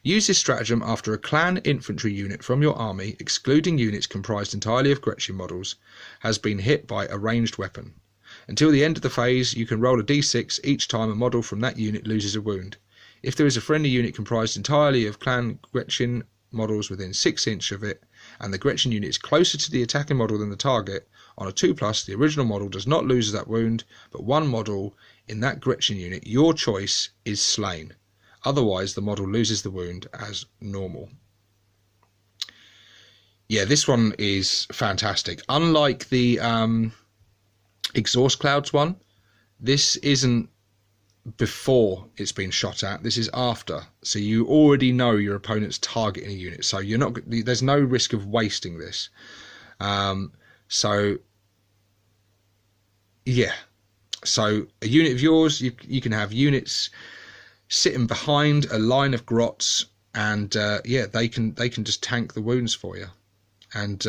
Use this stratagem after a clan infantry unit from your army, excluding units comprised entirely of Gretchen models, has been hit by a ranged weapon. Until the end of the phase, you can roll a d6 each time a model from that unit loses a wound. If there is a friendly unit comprised entirely of clan Gretchen models within 6 inches of it, and the Gretchen unit is closer to the attacking model than the target, on a 2+, the original model does not lose that wound, but one model in that Gretchen unit, your choice, is slain. Otherwise, the model loses the wound as normal. Yeah, this one is fantastic. Unlike the Exhaust Clouds one, this isn't before it's been shot at, this is after. So you already know your opponent's targeting a unit, so you're not, there's no risk of wasting this. So yeah, so a unit of yours, you can have units sitting behind a line of grots, and yeah, they can just tank the wounds for you, and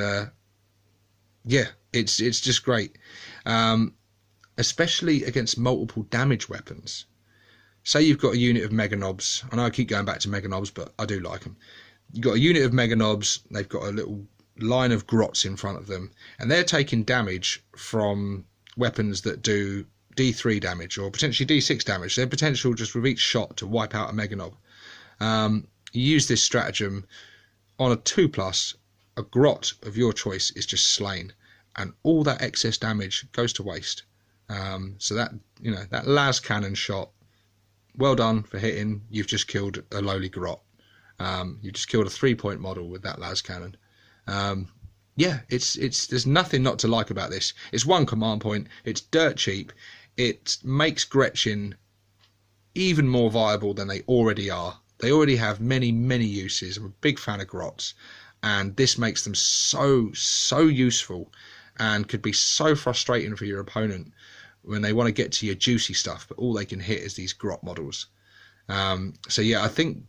yeah, it's just great, especially against multiple damage weapons. Say you've got a unit of Mega Knobs. I know I keep going back to Mega Knobs, but I do like them. You've got a unit of Mega Knobs, they've got a little line of grots in front of them, and they're taking damage from weapons that do D3 damage or potentially D6 damage. Their potential just with each shot to wipe out a Mega Knob. You use this stratagem on a 2+, a grot of your choice is just slain, and all that excess damage goes to waste. So that, you know, that las cannon shot, well done for hitting. You've just killed a lowly grot. You've just killed a 3-point model with that las cannon. Yeah, it's there's nothing not to like about this. It's 1 command point. It's dirt cheap. It makes Gretchen even more viable than they already are. They already have many uses. I'm a big fan of grots, and this makes them so useful, and could be so frustrating for your opponent when they want to get to your juicy stuff, but all they can hit is these grot models. So yeah, I think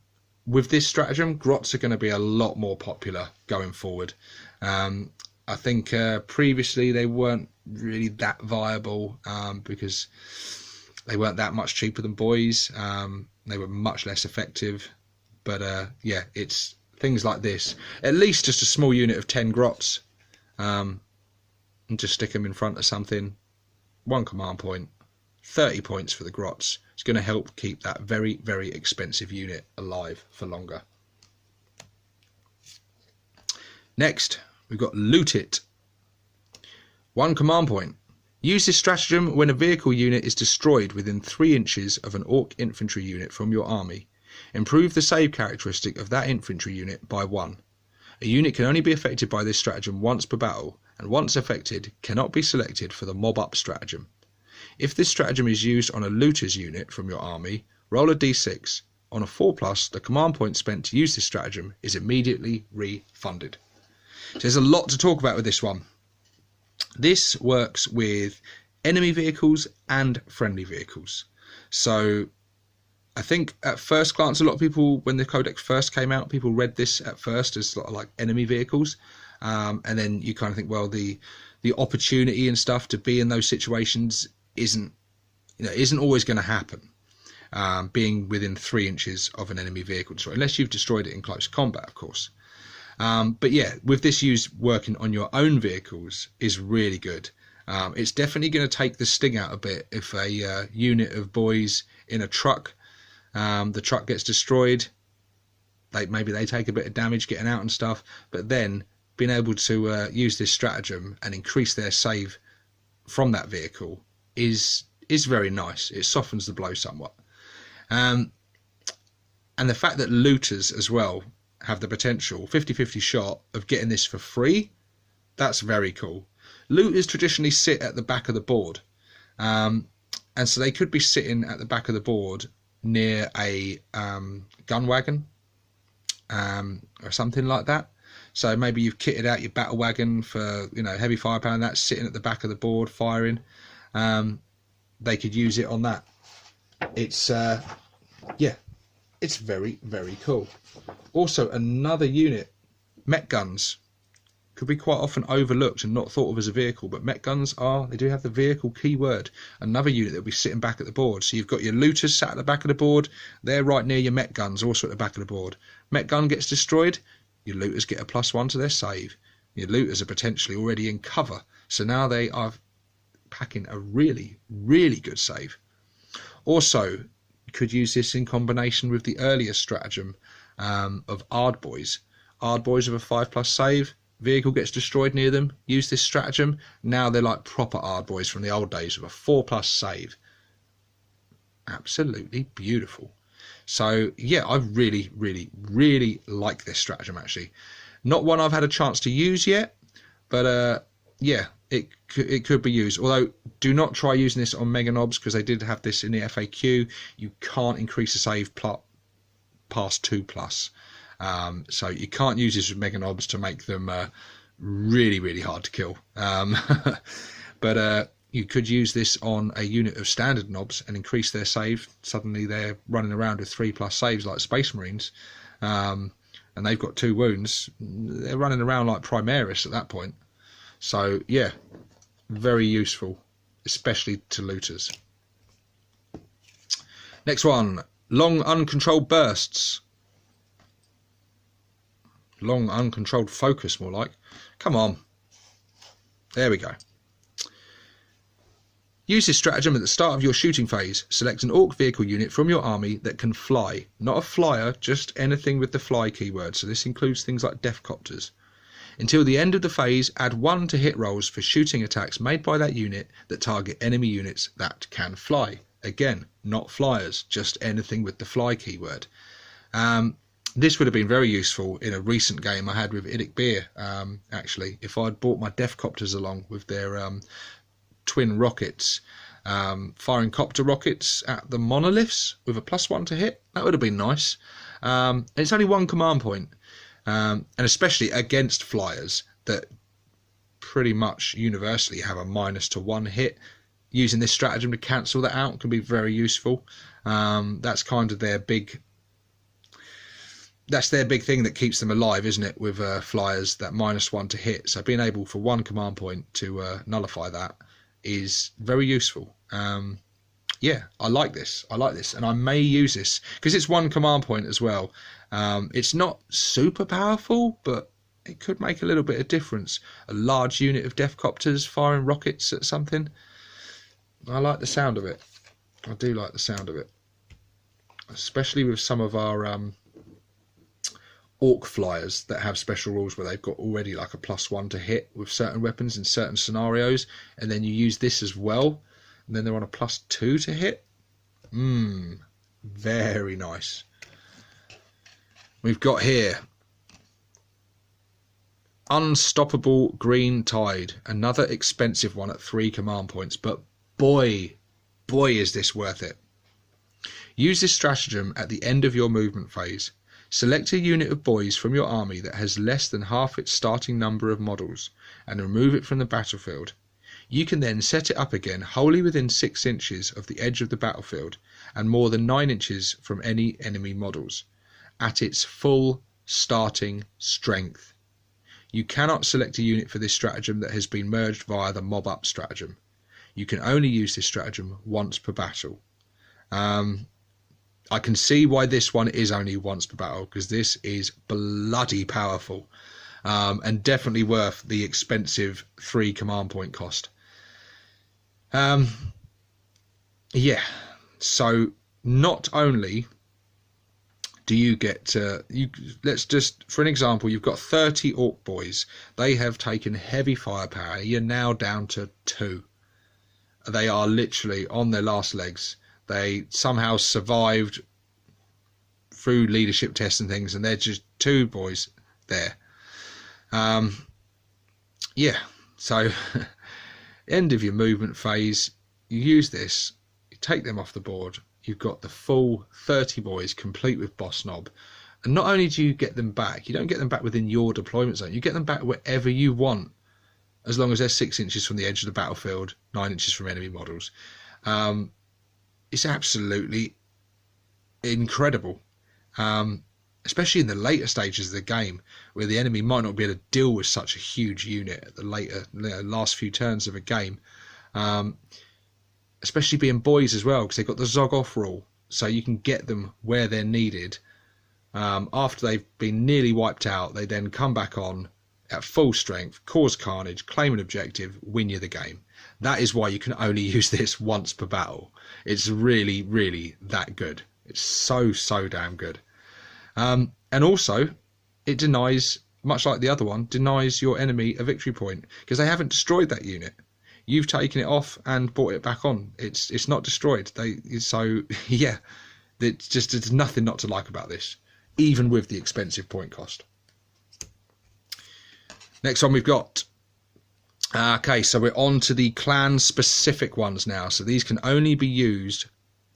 with this stratagem, grots are going to be a lot more popular going forward. I think previously they weren't really that viable, because they weren't that much cheaper than boys. They were much less effective, but yeah, it's things like this. At least just a small unit of 10 grots, and just stick them in front of something. 1 command point, 30 points for the grots. It's going to help keep that very expensive unit alive for longer. Next, we've got Loot It. 1 command point. Use this stratagem when a vehicle unit is destroyed within 3 inches of an Ork infantry unit from your army. Improve the save characteristic of that infantry unit by 1. A unit can only be affected by this stratagem once per battle, and once affected, cannot be selected for the mob up stratagem. If this stratagem is used on a looter's unit from your army, roll a d6. On a 4+, the command point spent to use this stratagem is immediately refunded. So there's a lot to talk about with this one. This works with enemy vehicles and friendly vehicles. So I think at first glance, a lot of people, when the Codex first came out, people read this at first as sort of like enemy vehicles. and then you kind of think, well, the opportunity and stuff to be in those situations isn't always going to happen. Being within 3 inches of an enemy vehicle, unless you've destroyed it in close combat, of course. But yeah, with this use working on your own vehicles is really good. It's definitely going to take the sting out a bit if a unit of boys in a truck, the truck gets destroyed. Maybe they take a bit of damage getting out and stuff, but then being able to use this stratagem and increase their save from that vehicle is very nice. It softens the blow somewhat. And the fact that looters as well have the potential 50-50 shot of getting this for free, that's very cool. Looters traditionally sit at the back of the board, and so they could be sitting at the back of the board near a gun wagon or something like that. So maybe you've kitted out your battle wagon for heavy firepower, and that's sitting at the back of the board firing. They could use it on that. It's it's very, very cool. Also, another unit, mech guns, could be quite often overlooked and not thought of as a vehicle, but mech guns they do have the vehicle keyword. Another unit that will be sitting back at the board. So you've got your looters sat at the back of the board, they're right near your mech guns, also at the back of the board. Mech gun gets destroyed, your looters get a +1 to their save. Your looters are potentially already in cover, so now they are packing a really, really good save. Also, you could use this in combination with the earlier stratagem of Artboys. Artboys with a 5+ save, vehicle gets destroyed near them, use this stratagem, now they're like proper Artboys from the old days with a 4+ save. Absolutely beautiful. So yeah, I really, really, really like this stratagem actually. Not one I've had a chance to use yet, but yeah, it could be used. Although, do not try using this on Mega Knobs, because they did have this in the FAQ. You can't increase the save past 2+. So you can't use this with Mega Knobs to make them really, really hard to kill. But you could use this on a unit of standard knobs and increase their save. Suddenly they're running around with 3+ saves like Space Marines, and they've got 2 wounds. They're running around like Primaris at that point. So yeah, very useful, especially to looters. Next one, long uncontrolled bursts. Long uncontrolled focus, more like. Come on. There we go. Use this stratagem at the start of your shooting phase. Select an Ork vehicle unit from your army that can fly. Not a flyer, just anything with the fly keyword. So this includes things like Deathcopters. Until the end of the phase, add 1 to hit rolls for shooting attacks made by that unit that target enemy units that can fly. Again, not flyers, just anything with the fly keyword. This would have been very useful in a recent game I had with Idic Beer, actually. If I'd brought my Deathcopters along with their twin rockets, firing copter rockets at the monoliths with a +1 to hit, that would have been nice. It's only 1 command point. And especially against flyers that pretty much universally have a -1 hit, using this stratagem to cancel that out can be very useful. That's kind of their big thing that keeps them alive, isn't it, with flyers, that -1 to hit. So being able for 1 command point to nullify that is very useful. Yeah, I like this, and I may use this because it's 1 command point as well. It's not super powerful, but it could make a little bit of difference. A large unit of Deathcopters firing rockets at something. I like the sound of it. I do like the sound of it, especially with some of our Ork flyers that have special rules where they've got already like a +1 to hit with certain weapons in certain scenarios, and then you use this as well, and then they're on a +2 to hit. Very nice. We've got here Unstoppable Green Tide, another expensive one at 3 command points, but boy is this worth it. Use this stratagem at the end of your movement phase. Select a unit of boys from your army that has less than half its starting number of models and remove it from the battlefield. You can then set it up again wholly within 6 inches of the edge of the battlefield and more than 9 inches from any enemy models, at its full starting strength. You cannot select a unit for this stratagem that has been merged via the mob up stratagem. You can only use this stratagem once per battle. I can see why this one is only once per battle, because this is bloody powerful, and definitely worth the expensive 3 command point cost. Yeah, so not only do you get let's just, for an example, you've got 30 Ork boys. They have taken heavy firepower. You're now down to 2. They are literally on their last legs. They somehow survived through leadership tests and things, and they're just 2 boys there. Yeah, so end of your movement phase, you use this, you take them off the board, you've got the full 30 boys complete with boss knob. And not only do you get them back, you don't get them back within your deployment zone, you get them back wherever you want, as long as they're 6 inches from the edge of the battlefield, 9 inches from enemy models. It's absolutely incredible, especially in the later stages of the game, where the enemy might not be able to deal with such a huge unit at the later, last few turns of a game, especially being boys as well, because they've got the Zog off rule, so you can get them where they're needed. After they've been nearly wiped out, they then come back on at full strength, cause carnage, claim an objective, win you the game. That is why you can only use this once per battle. It's really, really that good. It's so damn good. And also, it denies, much like the other one, denies your enemy a victory point, because they haven't destroyed that unit. You've taken it off and brought it back on. It's not destroyed. So yeah, there's nothing not to like about this, even with the expensive point cost. Next one we've got. Okay, so we're on to the clan specific ones now. So these can only be used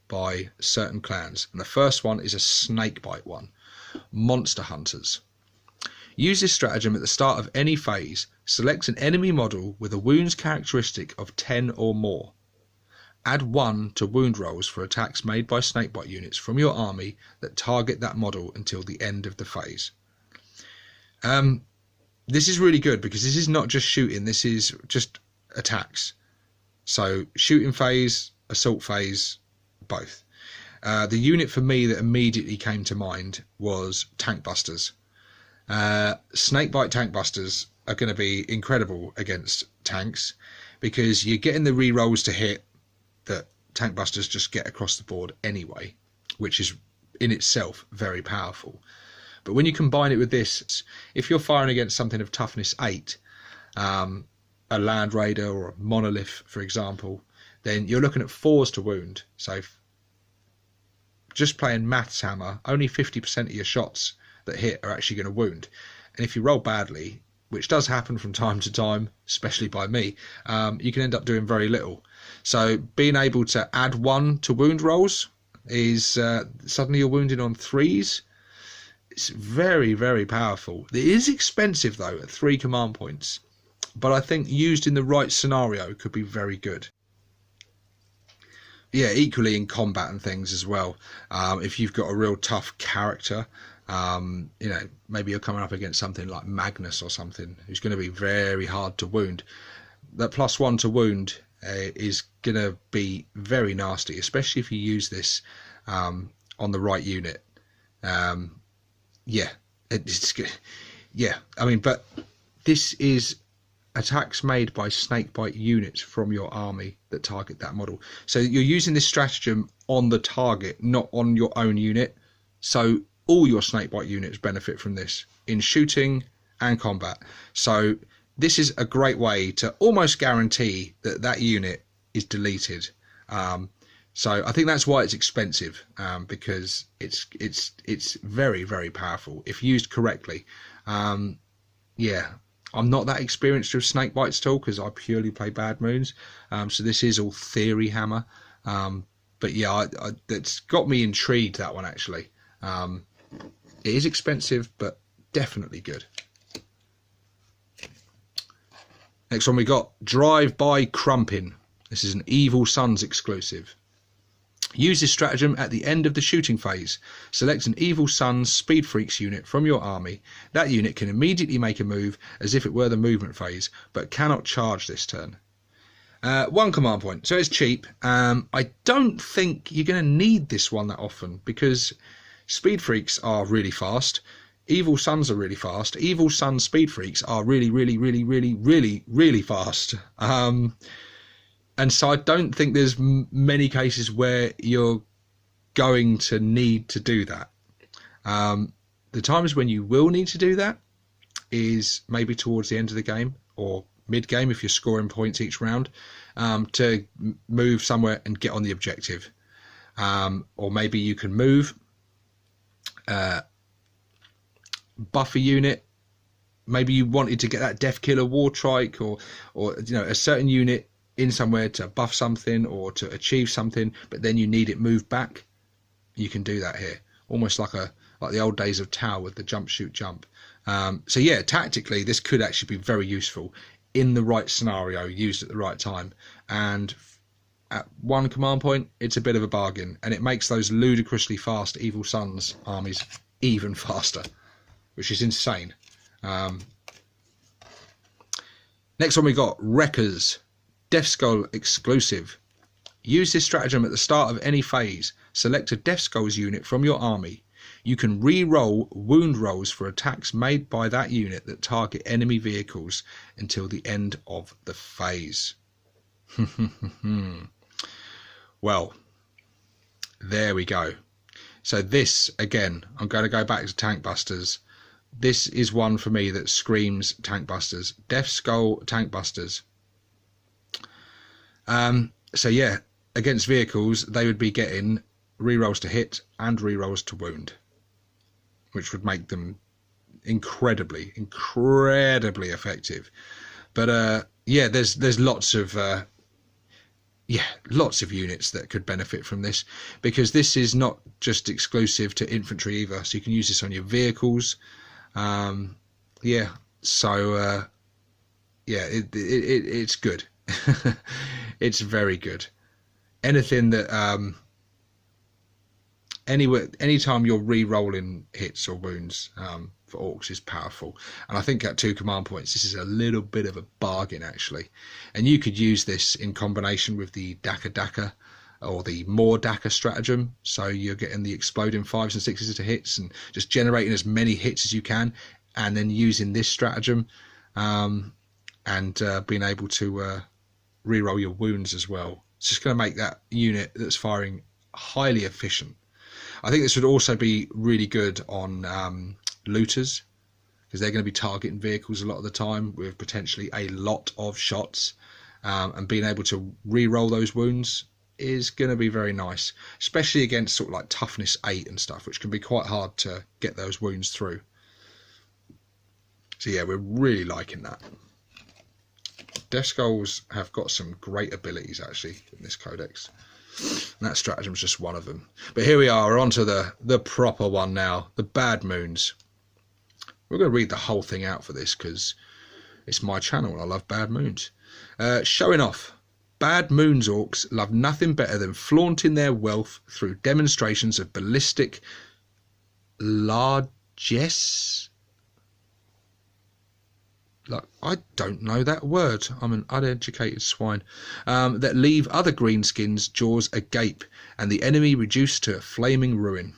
by certain clans. And the first one is a snakebite one. Monster Hunters. Use this stratagem at the start of any phase. Select an enemy model with a wounds characteristic of 10 or more. Add 1 to wound rolls for attacks made by snakebite units from your army that target that model until the end of the phase. This is really good, because this is not just shooting, this is just attacks. So shooting phase, assault phase, both. The unit for me that immediately came to mind was Tank Busters. Snakebite Tank Busters are going to be incredible against tanks, because you're getting the rerolls to hit that Tank Busters just get across the board anyway, which is in itself very powerful. But when you combine it with this, if you're firing against something of toughness 8, a Land Raider or a Monolith, for example, then you're looking at 4s to wound. So just playing Maths Hammer, only 50% of your shots that hit are actually going to wound. And if you roll badly, which does happen from time to time, especially by me, you can end up doing very little. So being able to add 1 to wound rolls is suddenly you're wounding on 3s. It's very, very powerful. It is expensive though at 3 command points, but I think used in the right scenario could be very good. Yeah, equally in combat and things as well. If you've got a real tough character, you know, maybe you're coming up against something like Magnus or something, who's going to be very hard to wound. That +1 to wound is going to be very nasty, especially if you use this on the right unit. Yeah, it's good. Yeah, I mean, but this is attacks made by snakebite units from your army that target that model. So you're using this stratagem on the target, not on your own unit. So all your snakebite units benefit from this in shooting and combat. So this is a great way to almost guarantee that that unit is deleted. So I think that's why it's expensive, because it's very, very powerful if used correctly. Yeah, I'm not that experienced with snakebites at all, because I purely play Bad Moons. So this is all theory hammer. But yeah, it's got me intrigued, that one actually. It is expensive, but definitely good. Next one we got Drive-By Crumpin. This is an Evil Sons exclusive. Use this stratagem at the end of the shooting phase. Select an Evil Sun's Speed Freaks unit from your army. That unit can immediately make a move as if it were the movement phase, but cannot charge this turn. 1 command point, so it's cheap. I don't think you're going to need this one that often, because Speed Freaks are really fast. Evil Suns are really fast. Evil Sun Speed Freaks are really, really, really, really, really, really fast. And so I don't think there's many cases where you're going to need to do that. The times when you will need to do that is maybe towards the end of the game or mid-game if you're scoring points each round, to move somewhere and get on the objective. Or maybe you can move, buff a unit. Maybe you wanted to get that Death Killer War Trike or you know, a certain unit in somewhere to buff something or to achieve something, but then you need it moved back. You can do that here, almost like the old days of Tau with the jump, shoot, jump. So yeah, tactically this could actually be very useful in the right scenario, used at the right time. And at 1 command point, it's a bit of a bargain, and it makes those ludicrously fast Evil Suns armies even faster, which is insane. Next one we got Wreckers. Death Skull exclusive. Use this stratagem at the start of any phase. Select a Death Skulls unit from your army. You can re-roll wound rolls for attacks made by that unit that target enemy vehicles until the end of the phase. Well, there we go. So this, again, I'm going to go back to Tank Busters. This is one for me that screams Tank Busters. Death Skull Tank Busters. So yeah, against vehicles, they would be getting rerolls to hit and rerolls to wound, which would make them incredibly effective. But yeah, there's lots of units that could benefit from this, because this is not just exclusive to infantry either. So you can use this on your vehicles. Yeah, so yeah, it's good. It's very good. Anything that anytime you're re-rolling hits or wounds for orcs is powerful. And I think at 2 command points this is a little bit of a bargain actually. And you could use this in combination with the Daca or the more Daca stratagem, so you're getting the exploding 5s and 6s to hits and just generating as many hits as you can, and then using this stratagem and being able to reroll your wounds as well. It's just going to make that unit that's firing highly efficient. I think this would also be really good on looters, because they're going to be targeting vehicles a lot of the time with potentially a lot of shots, and being able to re-roll those wounds is going to be very nice, especially against sort of like toughness 8 and stuff, which can be quite hard to get those wounds through. So yeah, we're really liking that. Death Skulls have got some great abilities actually in this codex, and that stratagem is just one of them. But here we are, we're on to the proper one now, the Bad Moons. We're going to read the whole thing out for this because it's my channel and I love Bad Moons. Showing off. Bad Moons orcs love nothing better than flaunting their wealth through demonstrations of ballistic largesse. Like, I don't know that word. I'm an uneducated swine. That leave other greenskins' jaws agape and the enemy reduced to a flaming ruin.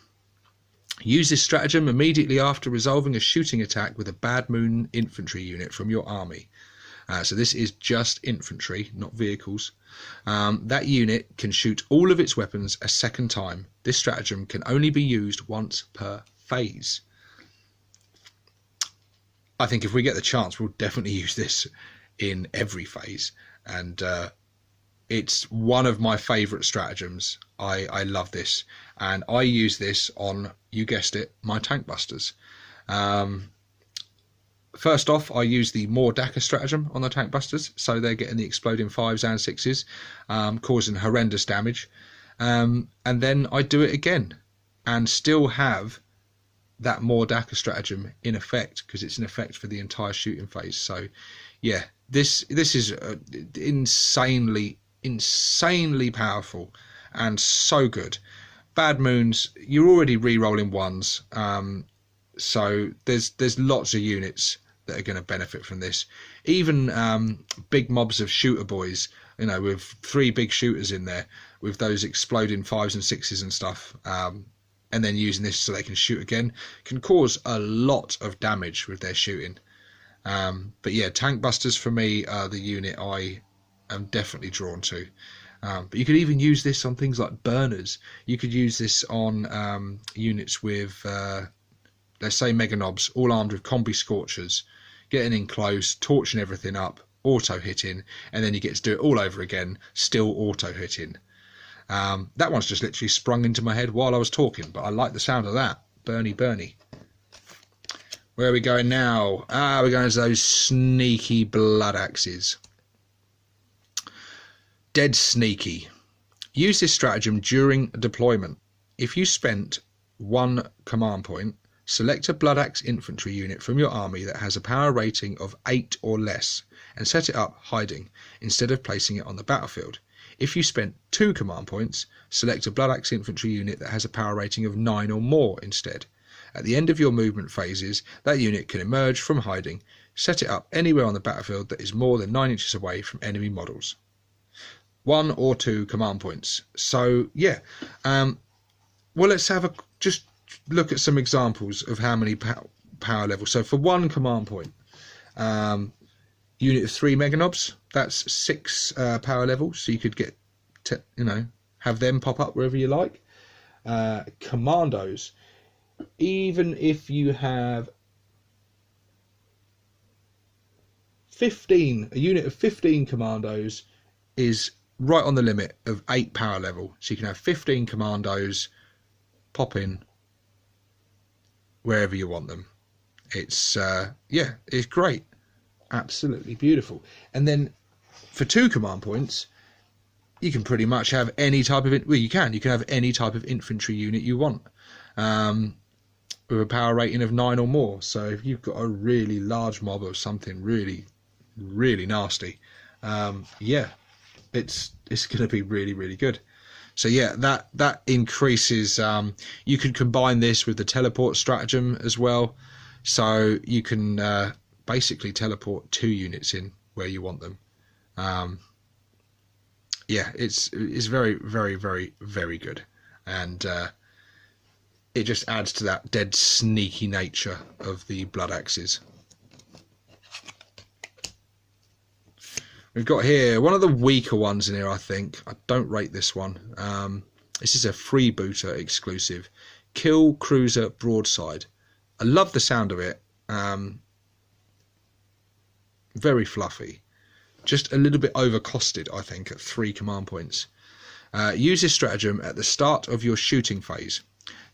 Use this stratagem immediately after resolving a shooting attack with a Bad Moon infantry unit from your army. So this is just infantry, not vehicles. That unit can shoot all of its weapons a second time. This stratagem can only be used once per phase. I think if we get the chance, we'll definitely use this in every phase. And it's one of my favourite stratagems. I love this. And I use this on, you guessed it, my Tank Busters. First off, I use the more Daca stratagem on the Tank Busters. So they're getting the exploding 5s and 6s, causing horrendous damage. And then I do it again and still have that more Daca stratagem in effect, because it's in effect for the entire shooting phase. So yeah, this is insanely powerful, and so good. Bad Moons, you're already re-rolling ones, so there's lots of units that are going to benefit from this. Even big mobs of shooter boys, you know, with 3 big shooters in there, with those exploding 5s and 6s and stuff, and then using this so they can shoot again, can cause a lot of damage with their shooting. But yeah, Tank Busters for me are the unit I am definitely drawn to. But you could even use this on things like burners. You could use this on units with, let's say, Mega Knobs, all armed with Combi Scorchers, getting in close, torching everything up, auto hitting, and then you get to do it all over again, still auto hitting. That one's just literally sprung into my head while I was talking, but I like the sound of that. Bernie. Where are we going now? We're going to those sneaky blood axes. Dead sneaky. Use this stratagem during deployment. If you spent 1 command point, select a blood axe infantry unit from your army that has a power rating of 8 or less and set it up hiding instead of placing it on the battlefield. If you spent 2 command points, select a blood axe infantry unit that has a power rating of 9 or more instead. At the end of your movement phases, that unit can emerge from hiding. Set it up anywhere on the battlefield that is more than 9 inches away from enemy models. 1 or 2 command points. So yeah, well, let's have just look at some examples of how many power levels. So for 1 command point, unit of 3 Mega Knobs, that's 6 power levels. So you could get have them pop up wherever you like. Commandos, even if you have 15, a unit of 15 commandos is right on the limit of 8 power level. So you can have 15 commandos pop in wherever you want them. It's yeah, it's great, absolutely beautiful. And then for 2 command points, you can pretty much have any type of you can have any type of infantry unit you want, with a power rating of 9 or more. So if you've got a really large mob of something really nasty, yeah, it's going to be really good. So yeah, that increases. You can combine this with the teleport stratagem as well, so you can basically teleport 2 units in where you want them. Yeah, it's very good, and it just adds to that dead sneaky nature of the blood axes. We've got here one of the weaker ones in here, I think. I don't rate this one. This is a freebooter exclusive. Kill Cruiser Broadside. I love the sound of it. Very fluffy. Just a little bit overcosted, I think, at 3 command points. Use this stratagem at the start of your shooting phase.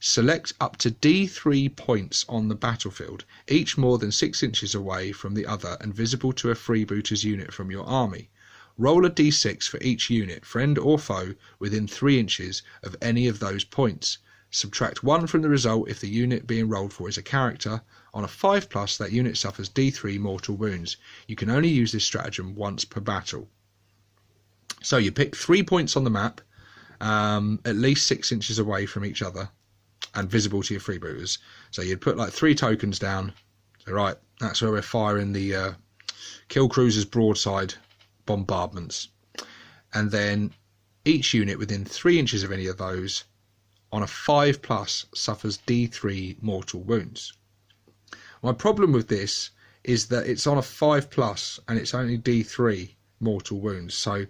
Select up to D3 points on the battlefield, each more than 6 inches away from the other and visible to a freebooter's unit from your army. Roll a D6 for each unit, friend or foe, within 3 inches of any of those points. Subtract 1 from the result if the unit being rolled for is a character. On a 5+, that unit suffers D3 mortal wounds. You can only use this stratagem once per battle. So you pick 3 points on the map, at least 6 inches away from each other, and visible to your freebooters. So you'd put like 3 tokens down. So right, that's where we're firing the Kill Cruiser's broadside bombardments. And then each unit within 3 inches of any of those on a 5+ suffers D3 mortal wounds. My problem with this is that it's on a 5+ and it's only D3 mortal wounds. So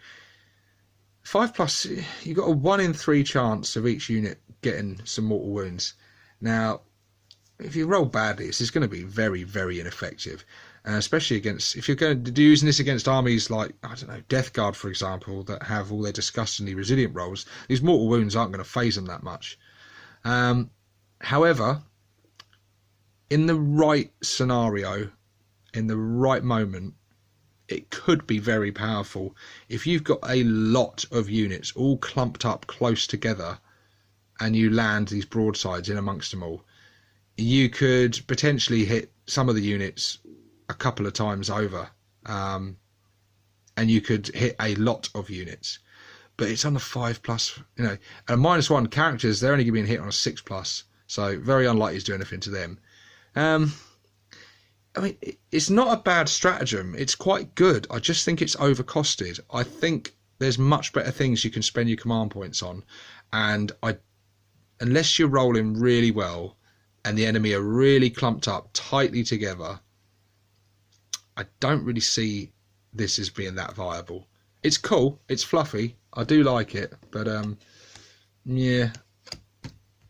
5+, you've got a 1 in 3 chance of each unit getting some mortal wounds. Now, if you roll badly, this is going to be very ineffective, especially against, if you're going to be using this against armies like, I don't know, Death Guard, for example, that have all their disgustingly resilient rolls. These mortal wounds aren't going to phase them that much. However, in the right scenario, in the right moment, it could be very powerful. If you've got a lot of units all clumped up close together and you land these broadsides in amongst them all, you could potentially hit some of the units a couple of times over, and you could hit a lot of units. but it's on the 5+, you know, and -1 characters, they're only being hit on a 6+, so very unlikely to do anything to them. I mean, it's not a bad stratagem. It's quite good. I just think it's overcosted. I think there's much better things you can spend your command points on, and unless you're rolling really well and the enemy are really clumped up tightly together, I don't really see this as being that viable. It's cool, it's fluffy, I do like it, but yeah,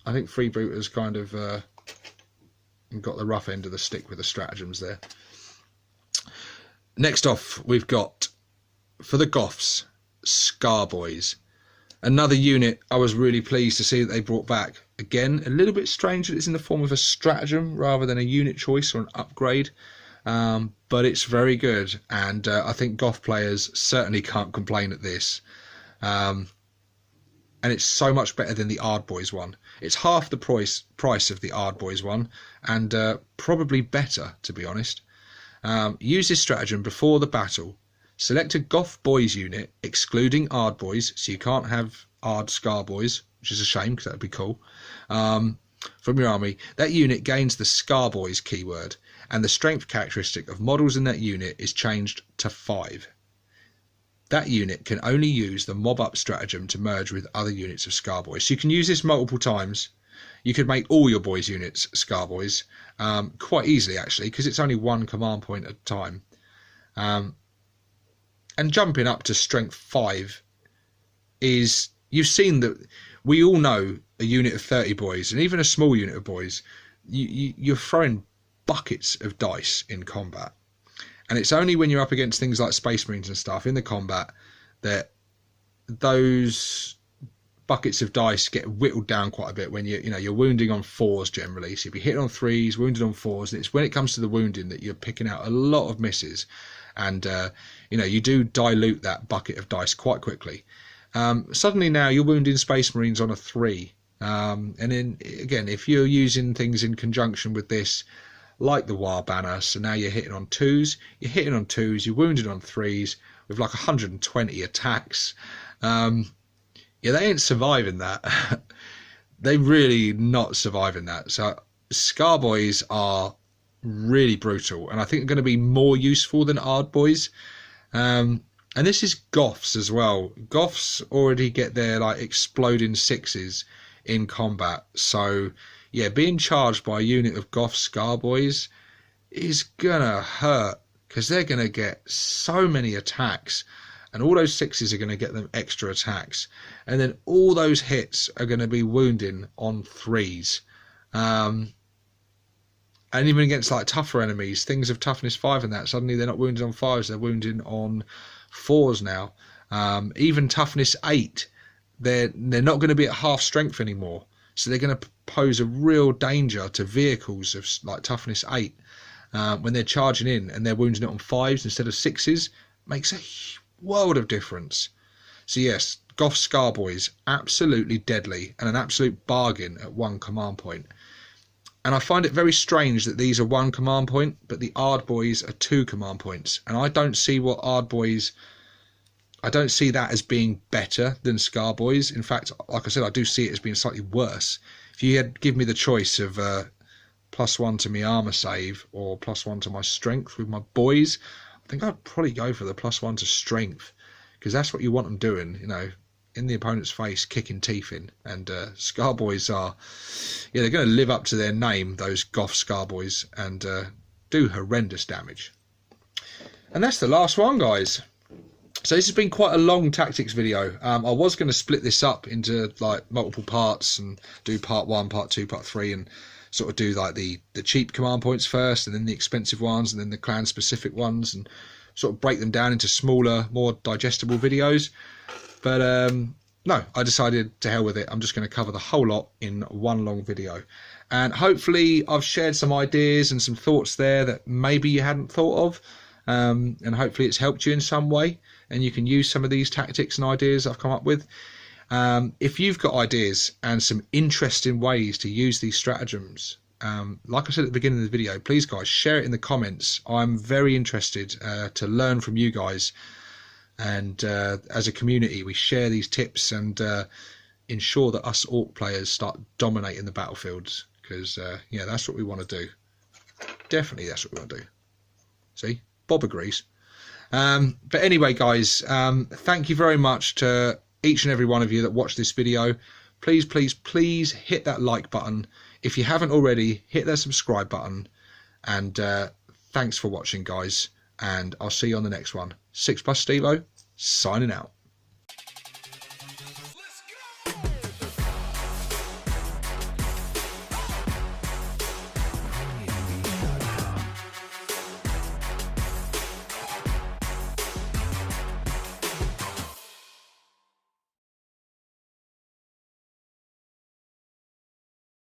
I think Freebooters kind of got the rough end of the stick with the stratagems there. Next off, we've got, for the Goths, Scarboys. Another unit I was really pleased to see that they brought back. Again, a little bit strange that it's in the form of a stratagem rather than a unit choice or an upgrade. But it's very good, and I think Goth players certainly can't complain at this. And it's so much better than the Artboys one. It's half the price of the Artboys one, and probably better, to be honest. Use this stratagem before the battle. Select a Goth Boys unit, excluding Artboys, so you can't have Ard Scarboys, which is a shame because that would be cool, from your army. That unit gains the Scarboys keyword, and the strength characteristic of models in that unit is changed to 5. That unit can only use the mob up stratagem to merge with other units of Scarboys. So you can use this multiple times. You could make all your boys units Scarboys quite easily, actually, because it's only 1 command point at a time. And jumping up to strength 5 is, you've seen that, we all know a unit of 30 boys, and even a small unit of boys, you're throwing buckets of dice in combat. And it's only when you're up against things like Space Marines and stuff in the combat that those buckets of dice get whittled down quite a bit. When you're wounding on 4s generally, so you'll be hitting on 3s, wounded on 4s, and it's when it comes to the wounding that you're picking out a lot of misses, and you do dilute that bucket of dice quite quickly. Suddenly now you're wounding Space Marines on a 3, and then again, if you're using things in conjunction with this, like the War Banner, so now you're hitting on 2s, you're wounded on 3s with like 120 attacks. Yeah, they ain't surviving that. They really not surviving that. So Scarboys are really brutal, and I think they're going to be more useful than Artboys. And this is Goths as well. Goths already get their like exploding 6s in combat, so yeah, being charged by a unit of Goth Scarboys is gonna hurt, because they're gonna get so many attacks, and all those 6s are gonna get them extra attacks, and then all those hits are gonna be wounding on 3s. And even against like tougher enemies, things of toughness 5 and that, suddenly they're not wounded on 5s, they're wounding on 4s now. Even toughness 8, they're not going to be at half strength anymore, so they're going to pose a real danger to vehicles of like toughness 8 when they're charging in and they're wounding it on 5s instead of 6s. Makes a world of difference. So yes, Goth Scarboys, absolutely deadly and an absolute bargain at 1 command point. And I find it very strange that these are 1 command point, but the Artboys are 2 command points, and I don't see that as being better than Scarboys. In fact, like I said, I do see it as being slightly worse. If you had given me the choice of +1 to my armor save or +1 to my strength with my boys, I think I'd probably go for the +1 to strength, because that's what you want them doing, in the opponent's face, kicking teeth in. And Scarboys are, they're going to live up to their name, those Goth Scarboys, and do horrendous damage. And that's the last one, guys. So this has been quite a long tactics video. I was going to split this up into like multiple parts and do part 1, part 2, part 3, and sort of do like the cheap command points first, and then the expensive ones, and then the clan specific ones, and sort of break them down into smaller, more digestible videos. But no, I decided to hell with it. I'm just going to cover the whole lot in one long video, and hopefully I've shared some ideas and some thoughts there that maybe you hadn't thought of, and hopefully it's helped you in some way, and you can use some of these tactics and ideas I've come up with. If you've got ideas and some interesting ways to use these stratagems, like I said at the beginning of the video, please guys, share it in the comments. I'm very interested to learn from you guys and as a community we share these tips and ensure that us Ork players start dominating the battlefields, because yeah, that's what we want to do. Definitely that's what we want to do. See, Bob agrees. But anyway guys, thank you very much to each and every one of you that watched this video. Please, please, please hit that like button. If you haven't already, hit that subscribe button. And thanks for watching, guys. And I'll see you on the next one. 6+ Stevo, signing out.